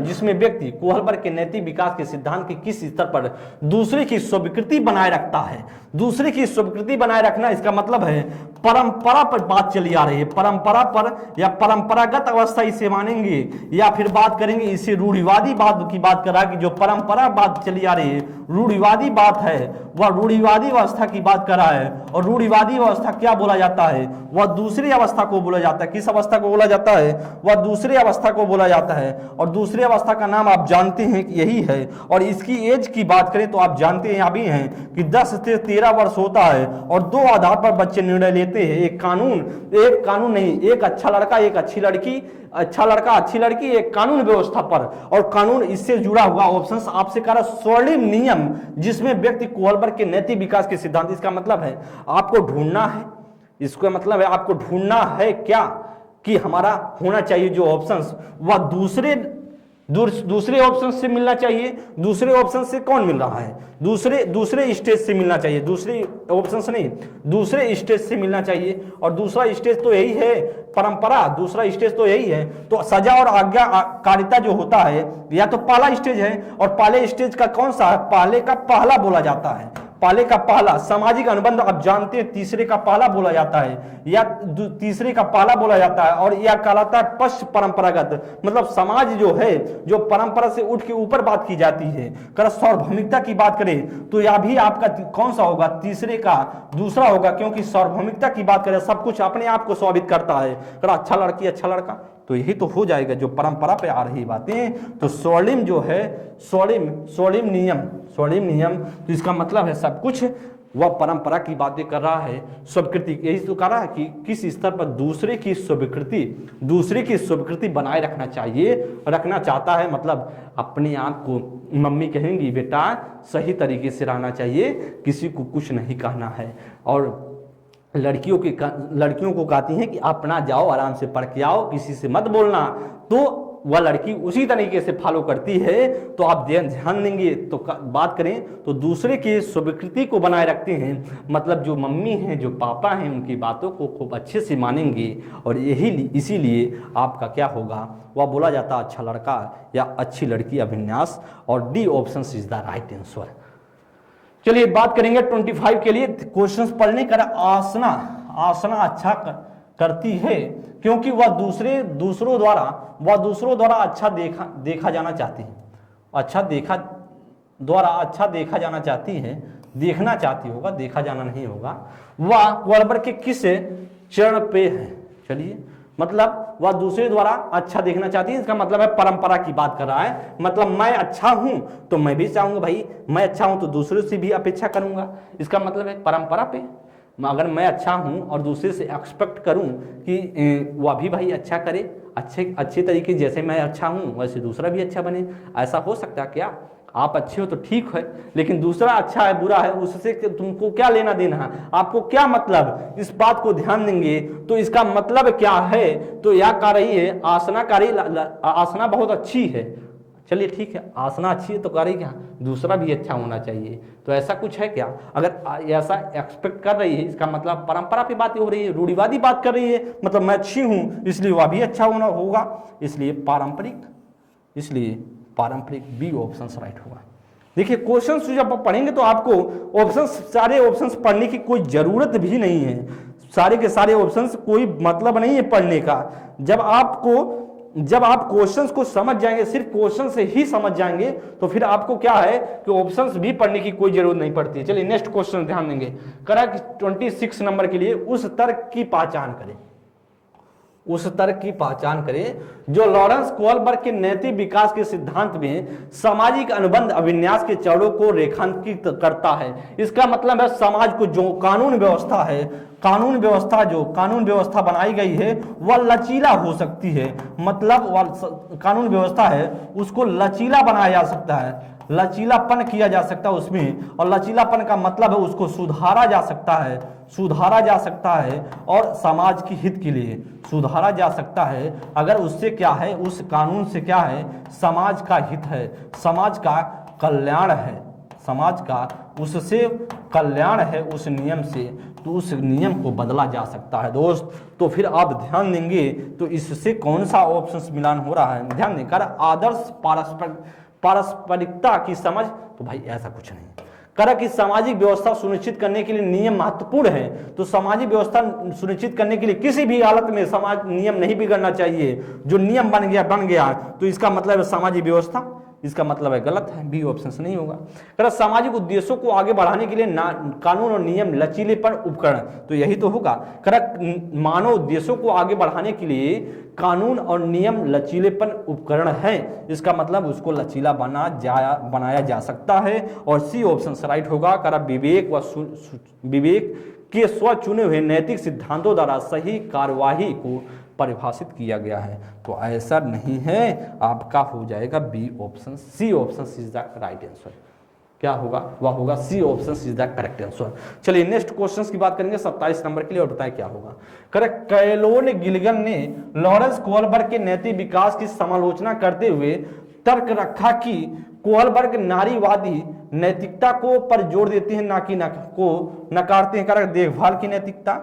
जिसमें व्यक्ति कोहलबर्ग के नैतिक विकास के सिद्धांत के किस स्तर पर दूसरे की स्वीकृति बनाए रखता है? दूसरे की स्वीकृति बनाए रखना, इसका मतलब है परंपरा पर बात चली आ रही है, परंपरा पर या परंपरागत अवस्था इसे मानेंगे, या फिर बात करेंगे इसे रूढ़िवादी बात की बात कर रहा है कि जो परंपरा बात चली आ रही है रूढ़िवादी बात है, वह रूढ़िवादी अवस्था की बात कर रहा है। और रूढ़िवादी अवस्था क्या बोला जाता है? वह दूसरी अवस्था को बोला जाता है। किस अवस्था को बोला जाता है? वह दूसरी अवस्था को बोला जाता है, और दूसरी अवस्था का नाम आप जानते हैं कि यही है। और इसकी एज की बात करें तो आप जानते हैं अभी हैं कि 10 से 13 वर्ष होता है, और दो आधार पर बच्चे निर्णय लेते हैं, एक कानून नहीं, एक अच्छा लड़का एक अच्छी लड़की, अच्छा लड़का अच्छी लड़की, एक कानून व्यवस्था पर, और कानून इससे जुड़ा हुआ ऑप्शन आपसे कह रहा स्वर्णिम नियम जिसमें व्यक्ति कोहलबर्ग के नैतिक विकास के सिद्धांत, इसका मतलब है आपको ढूंढना है, इसका मतलब है आपको ढूंढना है क्या कि हमारा होना चाहिए जो ऑप्शंस वह दूसरे ऑप्शन से मिलना चाहिए। दूसरे ऑप्शन से कौन मिल रहा है? दूसरे स्टेज से मिलना चाहिए, दूसरे ऑप्शन से नहीं, दूसरे स्टेज से मिलना चाहिए। और दूसरा स्टेज तो यही है परंपरा, दूसरा स्टेज तो यही है। तो सजा और आज्ञाकारिता जो होता है या तो पहला स्टेज है, और पहले स्टेज का कौन सा है? पहले का पहला बोला जाता है, पहले का पहला। सामाजिक अनुबंध आप जानते हैं तीसरे का पहला बोला जाता है, या तीसरे का पहला बोला जाता है। और यह कहलाता है पश्च परंपरागत, मतलब समाज जो है जो परंपरा से उठ के ऊपर बात की जाती है। कर सार्वभौमिकता की बात करें तो यह भी आपका कौन सा होगा? तीसरे का दूसरा होगा, क्योंकि सार्वभौमिकता की बात करें सब कुछ अपने आप को स्वाभाविक करता है। कर अच्छा लड़की अच्छा लड़का, तो यही तो हो जाएगा जो परंपरा पे आ रही बातें। तो स्वर्णिम जो है स्वर्णिम नियम, तो इसका मतलब है सब कुछ वह परंपरा की बातें कर रहा है। स्वीकृति यही तो कर रहा है कि किस स्तर पर दूसरे की स्वीकृति बनाए रखना चाहता है, मतलब अपने आप को मम्मी कहेंगी बेटा सही तरीके से रहना चाहिए, किसी को कुछ नहीं कहना है। और लड़कियों को कहती हैं कि अपना जाओ आराम से पढ़ के आओ, किसी से मत बोलना, तो वह लड़की उसी तरीके से फॉलो करती है। तो आप ध्यान देंगे तो बात करें तो दूसरे की स्वीकृति को बनाए रखते हैं, मतलब जो मम्मी हैं जो पापा हैं उनकी बातों को खूब अच्छे से मानेंगे। और इसीलिए आपका क्या होगा? वह बोला जाता है अच्छा लड़का या अच्छी लड़की अभिन्यास, और D option is the right answer. चलिए बात करेंगे 25 के लिए क्वेश्चंस पढ़ने कर। आसना अच्छा करती है क्योंकि वह दूसरों द्वारा अच्छा देखा जाना चाहती है, अच्छा देखा जाना चाहती है, देखना चाहती होगा, देखा जाना नहीं होगा। वह कोलबर के किस चरण पे है? चलिए, मतलब वह दूसरे द्वारा अच्छा देखना चाहती है, इसका मतलब है परंपरा की बात कर रहा है। मतलब मैं अच्छा हूं तो मैं भी चाहूंगा भाई मैं अच्छा हूं तो दूसरे से भी अपेक्षा करूंगा, इसका मतलब है परंपरा पे। अगर मैं अच्छा हूं और दूसरे से एक्सपेक्ट करूं कि वह भी भाई अच्छा करे, अच्छे तरीके, जैसे मैं अच्छा हूं वैसे दूसरा भी अच्छा बने, ऐसा हो सकता है क्या? आप अच्छे हो तो ठीक है, लेकिन दूसरा अच्छा है बुरा है उससे तुमको क्या लेना देना है? आपको क्या मतलब? इस बात को ध्यान देंगे तो इसका मतलब क्या है? तो यह कह रही है आसना बहुत अच्छी है। चलिए ठीक है, आसना अच्छी है तो कह रही क्या दूसरा भी अच्छा होना चाहिए, तो ऐसा कुछ है क्या? अगर ऐसा एक्सपेक्ट कर रही है, इसका मतलब परंपरा पे बात हो रही है, रूढ़िवादी बात कर रही है। मतलब मैं अच्छी हूं इसलिए वह भी अच्छा होगा, इसलिए पारंपरिक बी ऑप्शन राइट होगा। देखिए क्वेश्चंस जब आप पढ़ेंगे तो आपको सारे ऑप्शंस पढ़ने की कोई जरूरत भी नहीं है, सारे के सारे ऑप्शंस कोई मतलब नहीं है पढ़ने का। जब आप क्वेश्चंस को समझ जाएंगे, सिर्फ क्वेश्चन से ही समझ जाएंगे, तो फिर आपको क्या है कि ऑप्शंस भी पढ़ने की कोई जरूरत नहीं पड़ती। चलिए नेक्स्ट क्वेश्चन ध्यान देंगे, करा कि 26 नंबर के लिए उस तर्क की पहचान करें, उस तर्क की पहचान करें जो लॉरेंस कोलबर्ग के नैतिक विकास के सिद्धांत में सामाजिक अनुबंध अभिन्यास के चरणों को रेखांकित करता है। इसका मतलब है समाज को जो कानून व्यवस्था बनाई गई है वह लचीला हो सकती है। मतलब वह कानून व्यवस्था है उसको लचीला बनाया जा सकता है, लचीलापन किया जा सकता है उसमें, और लचीलापन का मतलब है उसको सुधारा जा सकता है और समाज की हित के लिए सुधारा जा सकता है। अगर उससे क्या है, उस कानून से क्या है, समाज का हित है, समाज का कल्याण है, समाज का उससे कल्याण है उस नियम से, तो उस नियम को बदला जा सकता है दोस्त। तो फिर आप ध्यान देंगे तो इससे कौन सा ऑप्शन मिलान हो रहा है, ध्यान देकर आदर्श पारस्परिकता की समझ, तो भाई ऐसा कुछ नहीं। करा कि सामाजिक व्यवस्था सुनिश्चित करने के लिए नियम महत्वपूर्ण है, तो सामाजिक व्यवस्था सुनिश्चित करने के लिए किसी भी हालत में समाज नियम नहीं बिगड़ना चाहिए। जो नियम बन गया तो इसका मतलब है सामाजिक व्यवस्था, इसका मतलब है गलत है, बी ऑप्शन नहीं होगा। करा सामाजिक उद्देश्यों को आगे बढ़ाने के लिए कानून और नियम लचीलेपन उपकरण, तो यही तो होगा। करा मानव उद्देश्यों को आगे बढ़ाने के लिए कानून और नियम लचीलेपन उपकरण है, इसका मतलब उसको लचीला बनाया जा सकता है, और सी ऑप्शन राइट होगा। करा विवेक के स्व चुने हुए नैतिक सिद्धांतों द्वारा सही कार्यवाही को परिभाषित किया गया है, तो ऐसा नहीं है, आपका हो जाएगा B option, C option is the right answer. क्या होगा? वह होगा C option is the correct answer. चलिए नेक्स्ट क्वेश्चन की बात करेंगे 27 नंबर के लिए, और बताएं क्या होगा। करेक्ट, कैलोन गिल्गन ने लॉरेंस कोलबर्ग के नैतिक विकास की समालोचना करते हुए तर्क रखा कि कोलबर्ग नारीवादी नैतिकता को पर जोर देते हैं, ना कि नकारते हैं। करेक्ट, देखभाल की नैतिकता,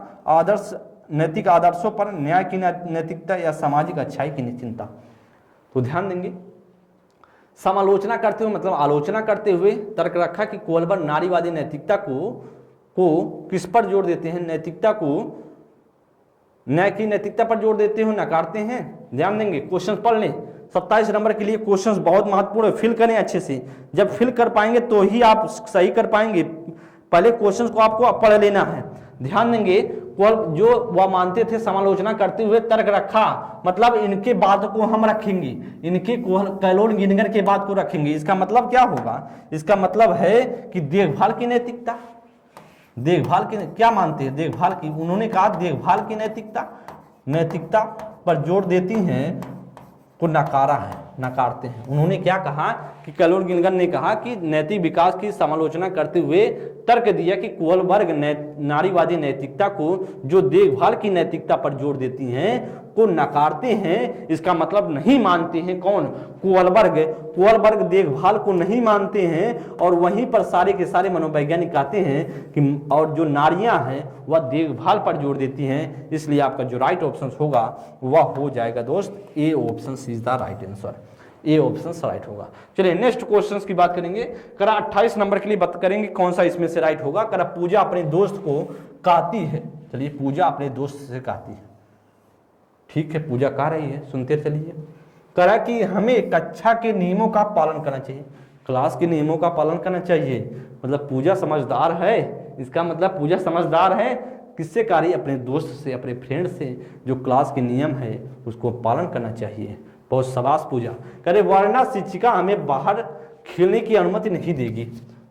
नैतिक आदर्शों पर, न्याय की नैतिकता, या सामाजिक अच्छाई की चिंता। तो ध्यान देंगे, समालोचना करते हुए मतलब आलोचना करते हुए तर्क रखा कि कोलबर्ग नारीवादी नैतिकता को किस पर जोर देते हैं, नैतिकता को न्याय की नैतिकता पर जोर देते हुए नकारते हैं। ध्यान देंगे, क्वेश्चन पढ़ लें 27 नंबर के लिए, क्वेश्चंस बहुत महत्वपूर्ण है, फिल करें अच्छे से। जब फिल कर पाएंगे तो ही आप सही कर पाएंगे, पहले क्वेश्चंस को आपको पढ़ लेना है। ध्यान देंगे, जो वह मानते थे समालोचना करते हुए तर्क रखा, मतलब इनके बात को हम रखेंगे, इनके कैलोन गिल्गन के बात को रखेंगे। इसका मतलब क्या होगा? इसका मतलब है कि देखभाल की नैतिकता, देखभाल की क्या मानते हैं, देखभाल की, उन्होंने कहा देखभाल की नैतिकता पर जोर देती हैं को नकारते हैं। उन्होंने क्या कहा कि कैलोन गिल्गन ने कहा कि नैतिक विकास की समालोचना करते हुए तर्क दिया कि कोलबर्ग नारीवादी नैतिकता को जो देखभाल की नैतिकता पर जोर देती हैं को नकारते हैं। इसका मतलब नहीं मानते हैं, कौन? कोलबर्ग देखभाल को नहीं मानते हैं, और वहीं पर सारे के सारे मनोवैज्ञानिक कहते हैं कि और जो नारियां हैं वह देखभाल पर जोर देती हैं। इसलिए आपका जो राइट ऑप्शन होगा वह हो जाएगा दोस्त A option is the right answer, A option right होगा। चलिए नेक्स्ट क्वेश्चंस की बात करेंगे। करा 28 नंबर के लिए बात करेंगे कौन सा इसमें से राइट होगा। करा पूजा अपने दोस्त को कहती है, चलिए पूजा अपने दोस्त से कहती है, ठीक है, पूजा कह रही है, सुनते चलिए। करा कि हमें कक्षा के नियमों का पालन करना चाहिए, क्लास के नियमों का पालन करना चाहिए। मतलब पूजा समझदार है, इसका मतलब पूजा समझदार है। किससे कह रही है? अपने दोस्त से, अपने फ्रेंड से। जो क्लास के नियम है उसको पालन करना चाहिए। बहुत शाबाश पूजा। करे वरना शिक्षिका हमें बाहर खेलने की अनुमति नहीं देगी।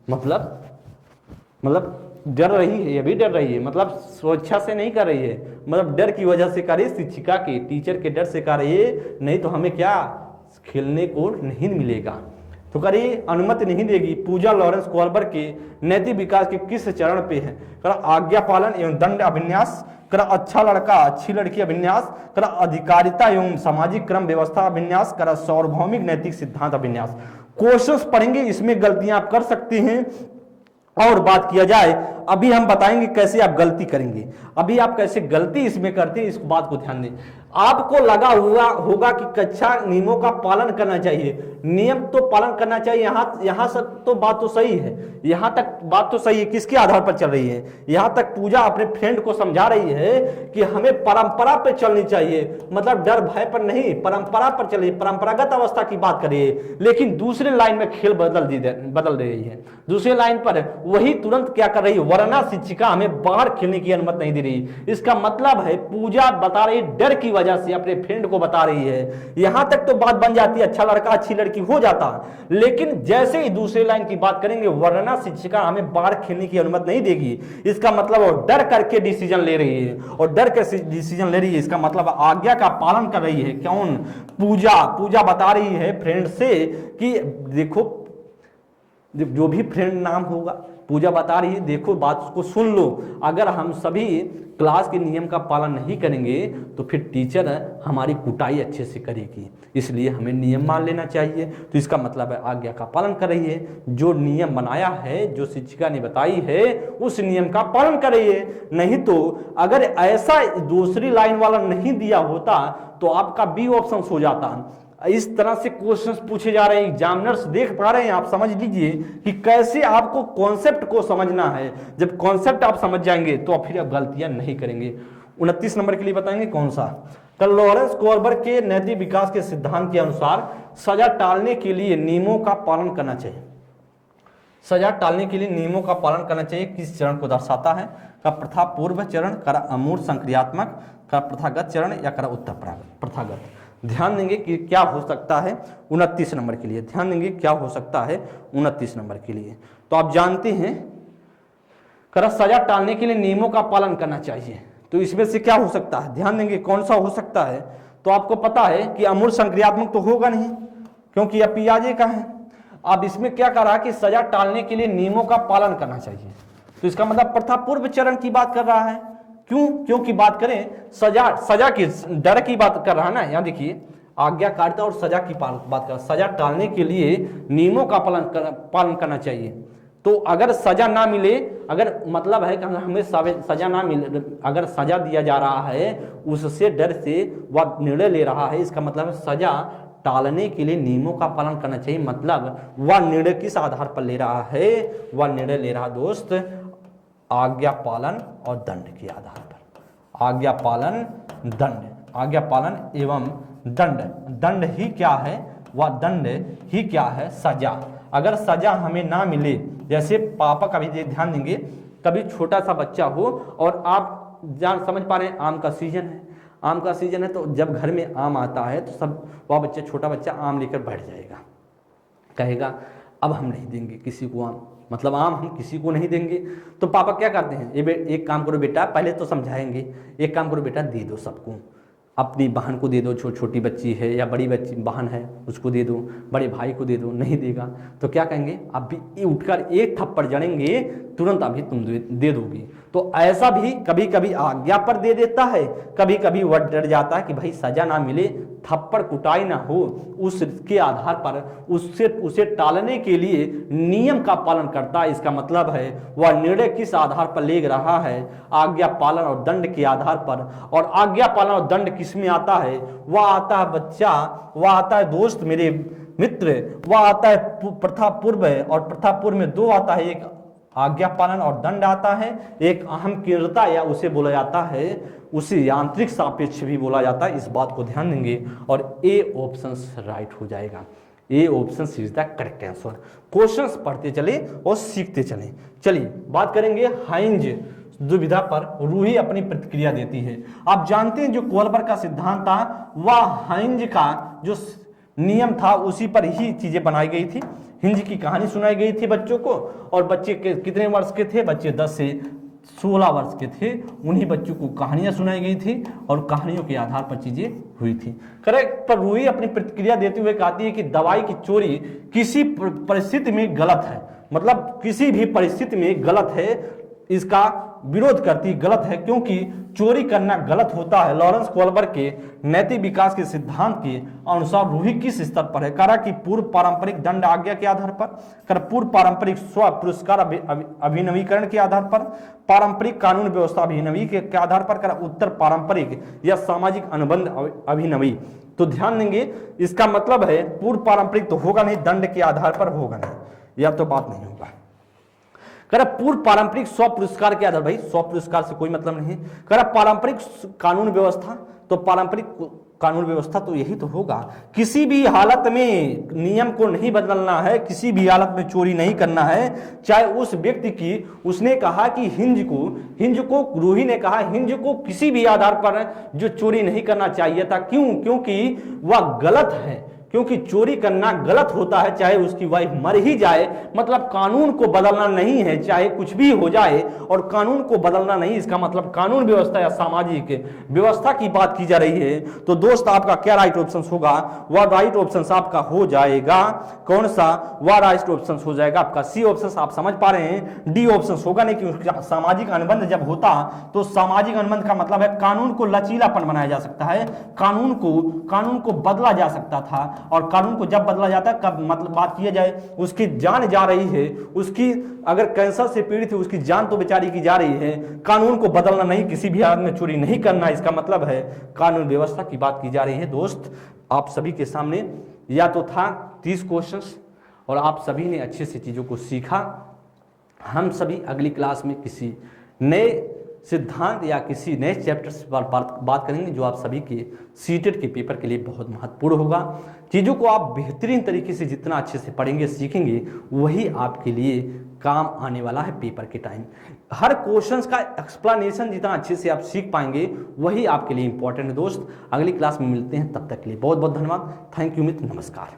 मतलब डर रही है, ये भी डर रही है, मतलब स्वेच्छा से नहीं कर रही है, मतलब डर की वजह से कर रही है, शिक्षिका के, टीचर के डर से कर रही है, नहीं तो हमें क्या खेलने को नहीं मिलेगा। तो करिए अनुमति नहीं देगी। पूजा लॉरेंस कोलबर्ग के नैतिक विकास के किस चरण पे है? करा आज्ञा पालन एवं दंड अभिन्यास, करा अच्छा लड़का अच्छी लड़की अभिन्यास, करा अधिकारिता एवं सामाजिक क्रम व्यवस्था अभिन्यास, करा सार्वभौमिक नैतिक सिद्धांत अभिन्यास। क्वेश्चंस पढ़ेंगे, इसमें गलतियां आप कर सकते हैं। और बात किया जाए, अभी हम बताएंगे कैसे आप गलती करेंगे। अभी आप कैसे गलती इसमें करते हैं, इस बात को ध्यान दें। आपको लगा हुआ होगा कि कक्षा नियमों का पालन करना चाहिए, नियम तो पालन करना चाहिए। यहाँ सब तो बात तो सही है, यहाँ तक बात तो सही है। किसके आधार पर चल रही है? यहाँ तक पूजा अपने फ्रेंड को समझा रही है कि हमें परंपरा पर चलनी चाहिए, मतलब डर भय पर नहीं, परंपरा पर चलिए, परंपरागत अवस्था की बात करिए। लेकिन दूसरे लाइन में खेल बदल रही है। दूसरे लाइन पर वही तुरंत क्या कर रही है? वरना शिक्षिका हमें बाहर खेलने की अनुमति नहीं दे रही। इसका मतलब है पूजा बता रही डर की वजह से अपने फ्रेंड को बता रही है। यहां तक तो बात बन जाती है, अच्छा लड़का अच्छी लड़की हो जाता। लेकिन जैसे ही दूसरे लाइन की बात करेंगे, वरना शिक्षिका हमें बाहर खेलने की अनुमति नहीं देगी, इसका मतलब वो डर करके डिसीजन ले रही है। और डर के डिसीजन ले रही है, इसका मतलब आज्ञा का पालन कर रही है। कौन? पूजा बता रही है फ्रेंड से कि देखो, जो भी फ्रेंड नाम होगा, पूजा बता रही है देखो बात को सुन लो, अगर हम सभी क्लास के नियम का पालन नहीं करेंगे तो फिर टीचर हमारी कुटाई अच्छे से करेगी, इसलिए हमें नियम मान लेना चाहिए। तो इसका मतलब है आज्ञा का पालन कर रही है। जो नियम बनाया है, जो शिक्षिका ने बताई है, उस नियम का पालन कर रही है। नहीं तो अगर ऐसा दूसरी लाइन वाला नहीं दिया होता तो आपका बी ऑप्शन हो जाता। इस तरह से क्वेश्चंस पूछे जा रहे हैं, एग्जामिनर्स देख पा रहे हैं। आप समझ लीजिए कि कैसे आपको कॉन्सेप्ट को समझना है। जब कॉन्सेप्ट आप समझ जाएंगे तो फिर आप गलतियां नहीं करेंगे। 29 नंबर के लिए बताएंगे कौन सा? तो लॉरेंस कोलबर्ग के नैतिक विकास के सिद्धांत के अनुसार सजा टालने के लिए नियमों का पालन करना चाहिए। सजा टालने के लिए नियमों का पालन करना चाहिए किस चरण को दर्शाता है? का प्रथा पूर्व चरण, का अमूर्त संक्रियात्मक, का प्रथागत चरण, या का उत्तर प्रथागत। ध्यान देंगे कि क्या हो सकता है 29 नंबर के लिए। ध्यान देंगे क्या हो सकता है 29 नंबर के लिए। तो आप जानते हैं कर सजा टालने के लिए नियमों का पालन करना चाहिए, तो इसमें से क्या हो सकता है? ध्यान देंगे कौन सा हो सकता है। तो आपको पता है कि अमूर्त संक्रियात्मक तो होगा नहीं, क्योंकि यह पियाजे का है। अब इसमें क्या करा कि सजा टालने के लिए नियमों का पालन करना चाहिए, तो इसका मतलब प्रथा पूर्व चरण की बात कर रहा है। क्योंकि बात करें सजा की, डर की बात कर रहा है ना। यहाँ देखिए आज्ञाकारिता और सजा की बात कर, सजा टालने के लिए नियमों का पालन करना चाहिए। तो अगर सजा ना मिले, अगर मतलब है कि हमें सजा ना मिले, अगर सजा दिया जा रहा है उससे डर से वह निर्णय ले रहा है, इसका मतलब सजा टालने के लिए नियमों का पालन करना चाहिए। मतलब वह निर्णय किस आधार पर ले रहा है? वह निर्णय ले रहा दोस्त आज्ञा पालन और दंड के आधार पर। आज्ञा पालन दंड, आज्ञा पालन एवं दंड। दंड ही क्या है? वह दंड ही क्या है? सजा। अगर सजा हमें ना मिले, जैसे पापा का भी ध्यान देंगे, कभी छोटा सा बच्चा हो और आप समझ पा रहे हैं आम का सीजन है, आम का सीजन है, तो जब घर में आम आता है तो सब वह बच्चा, छोटा बच्चा आम लेकर बैठ जाएगा, कहेगा अब हम नहीं देंगे किसी को आम, मतलब आम हम किसी को नहीं देंगे। तो पापा क्या करते हैं? एक काम करो बेटा, पहले तो समझाएंगे, एक काम करो बेटा दे दो सबको, अपनी बहन को दे दो, छोटी बच्ची है या बड़ी बच्ची बहन है उसको दे दो, बड़े भाई को दे दो। नहीं देगा तो क्या कहेंगे? अभी उठकर एक थप्पड़ जड़ेंगे, तुरंत अभी तुम दे दोगी। तो ऐसा भी कभी कभी आज्ञा पर दे देता है, कभी कभी वह डर जाता है कि भाई सजा ना मिले, थप्पड़ कुटाई ना हो, उसके आधार पर उसे टालने के लिए नियम का पालन करता है। इसका मतलब है वह निर्णय किस आधार पर ले रहा है? आज्ञा पालन और दंड के आधार पर। और आज्ञा पालन और दंड किसमें आता है? वह आता है बच्चा, वह आता है दोस्त मेरे मित्र, वह आता है प्रथा पूर्व, और प्रथा पूर्व में दो आता है, एक आज्ञा पालन और दंड आता है, एक अहम केंद्रता या उसे बोला जाता है उसे यांत्रिक सापेक्ष भी बोला जाता है, इस बात को ध्यान देंगे और ए ऑप्शन राइट हो जाएगा। A option is the correct answer. Questions पढ़ते चले और सीखते चले। चलिए बात करेंगे हाइंज दुविधा पर, रूही अपनी प्रतिक्रिया देती है। आप जानते हैं जो कोलबर्ग का सिद्धांत था वह हाइंज का जो नियम था उसी पर ही चीजें बनाई गई थी। हिंज की कहानी सुनाई गई थी बच्चों को, और बच्चे कितने वर्ष के थे? बच्चे 10 से 16 वर्ष के थे। उन्हीं बच्चों को कहानियां सुनाई गई थी और कहानियों के आधार पर चीजें हुई थी। करेक्ट। पर रूही अपनी प्रतिक्रिया देते हुए कहती है कि दवाई की चोरी किसी परिस्थिति में गलत है, मतलब किसी भी परिस्थिति में गलत है, इसका विरोध करती, गलत है, क्योंकि चोरी करना गलत होता है। लॉरेंस कोलबर्ग के नैतिक विकास के सिद्धांत के अनुसार रूही किस स्तर पर है? करा कि पूर्व पारंपरिक दंड आज्ञा के आधार पर, कर पूर्व पारंपरिक स्व पुरस्कार अभिनवीकरण के आधार पर, पारंपरिक कानून व्यवस्था अभिनवी के आधार पर, कर उत्तर पारंपरिक या सामाजिक अनुबंध अभिनवी। तो ध्यान देंगे, इसका मतलब है पूर्व पारंपरिक तो होगा नहीं, दंड के आधार पर होगा नहीं, यह तो बात नहीं होगा। करा पूर्व पारंपरिक स्व पुरस्कार के आधार, भाई स्व पुरस्कार से कोई मतलब नहीं। करा पारंपरिक कानून व्यवस्था, तो पारंपरिक कानून व्यवस्था तो यही तो होगा। किसी भी हालत में नियम को नहीं बदलना है, किसी भी हालत में चोरी नहीं करना है, चाहे उस व्यक्ति की, उसने कहा कि हिंज को रूही ने कहा हिंज को किसी भी आधार पर जो चोरी नहीं करना चाहिए था। क्यों? क्योंकि वह गलत है, क्योंकि चोरी करना गलत होता है, चाहे उसकी वाइफ मर ही जाए, मतलब कानून को बदलना नहीं है, चाहे कुछ भी हो जाए और कानून को बदलना नहीं, इसका मतलब कानून व्यवस्था या सामाजिक व्यवस्था की बात की जा रही है। तो दोस्त आपका क्या राइट ऑप्शन होगा? वह राइट ऑप्शन आपका हो जाएगा कौन सा? वह राइट ऑप्शन हो जाएगा आपका सी ऑप्शन। आप समझ पा रहे हैं, डी ऑप्शन होगा नहीं, क्योंकि सामाजिक अनुबंध जब होता तो सामाजिक अनुबंध का मतलब है कानून को लचीलापन बनाया जा सकता है, कानून को बदला जा सकता था, और कानून को जब बदला जाता है, कब मतलब बात किया जाए उसकी जान जा रही है, उसकी अगर कैंसर से पीड़ित है उसकी जान तो बेचारी की जा रही है, कानून को बदलना नहीं, किसी भी हालत में चोरी नहीं करना, इसका मतलब है कानून व्यवस्था की बात की जा रही है। दोस्त आप सभी के सामने या तो था 30 क्वेश्चंस और आप सभी ने अच्छे से चीजों को सीखा। हम सभी अगली क्लास में किसी नए सिद्धांत या किसी नए चैप्टर्स पर बात करेंगे जो आप सभी के सीटेट के पेपर के लिए बहुत महत्वपूर्ण होगा। चीज़ों को आप बेहतरीन तरीके से जितना अच्छे से पढ़ेंगे सीखेंगे वही आपके लिए काम आने वाला है पेपर के टाइम। हर क्वेश्चंस का एक्सप्लेनेशन जितना अच्छे से आप सीख पाएंगे वही आपके लिए इंपॉर्टेंट है। दोस्त अगली क्लास में मिलते हैं, तब तक के लिए बहुत बहुत धन्यवाद। थैंक यू मित्र, नमस्कार।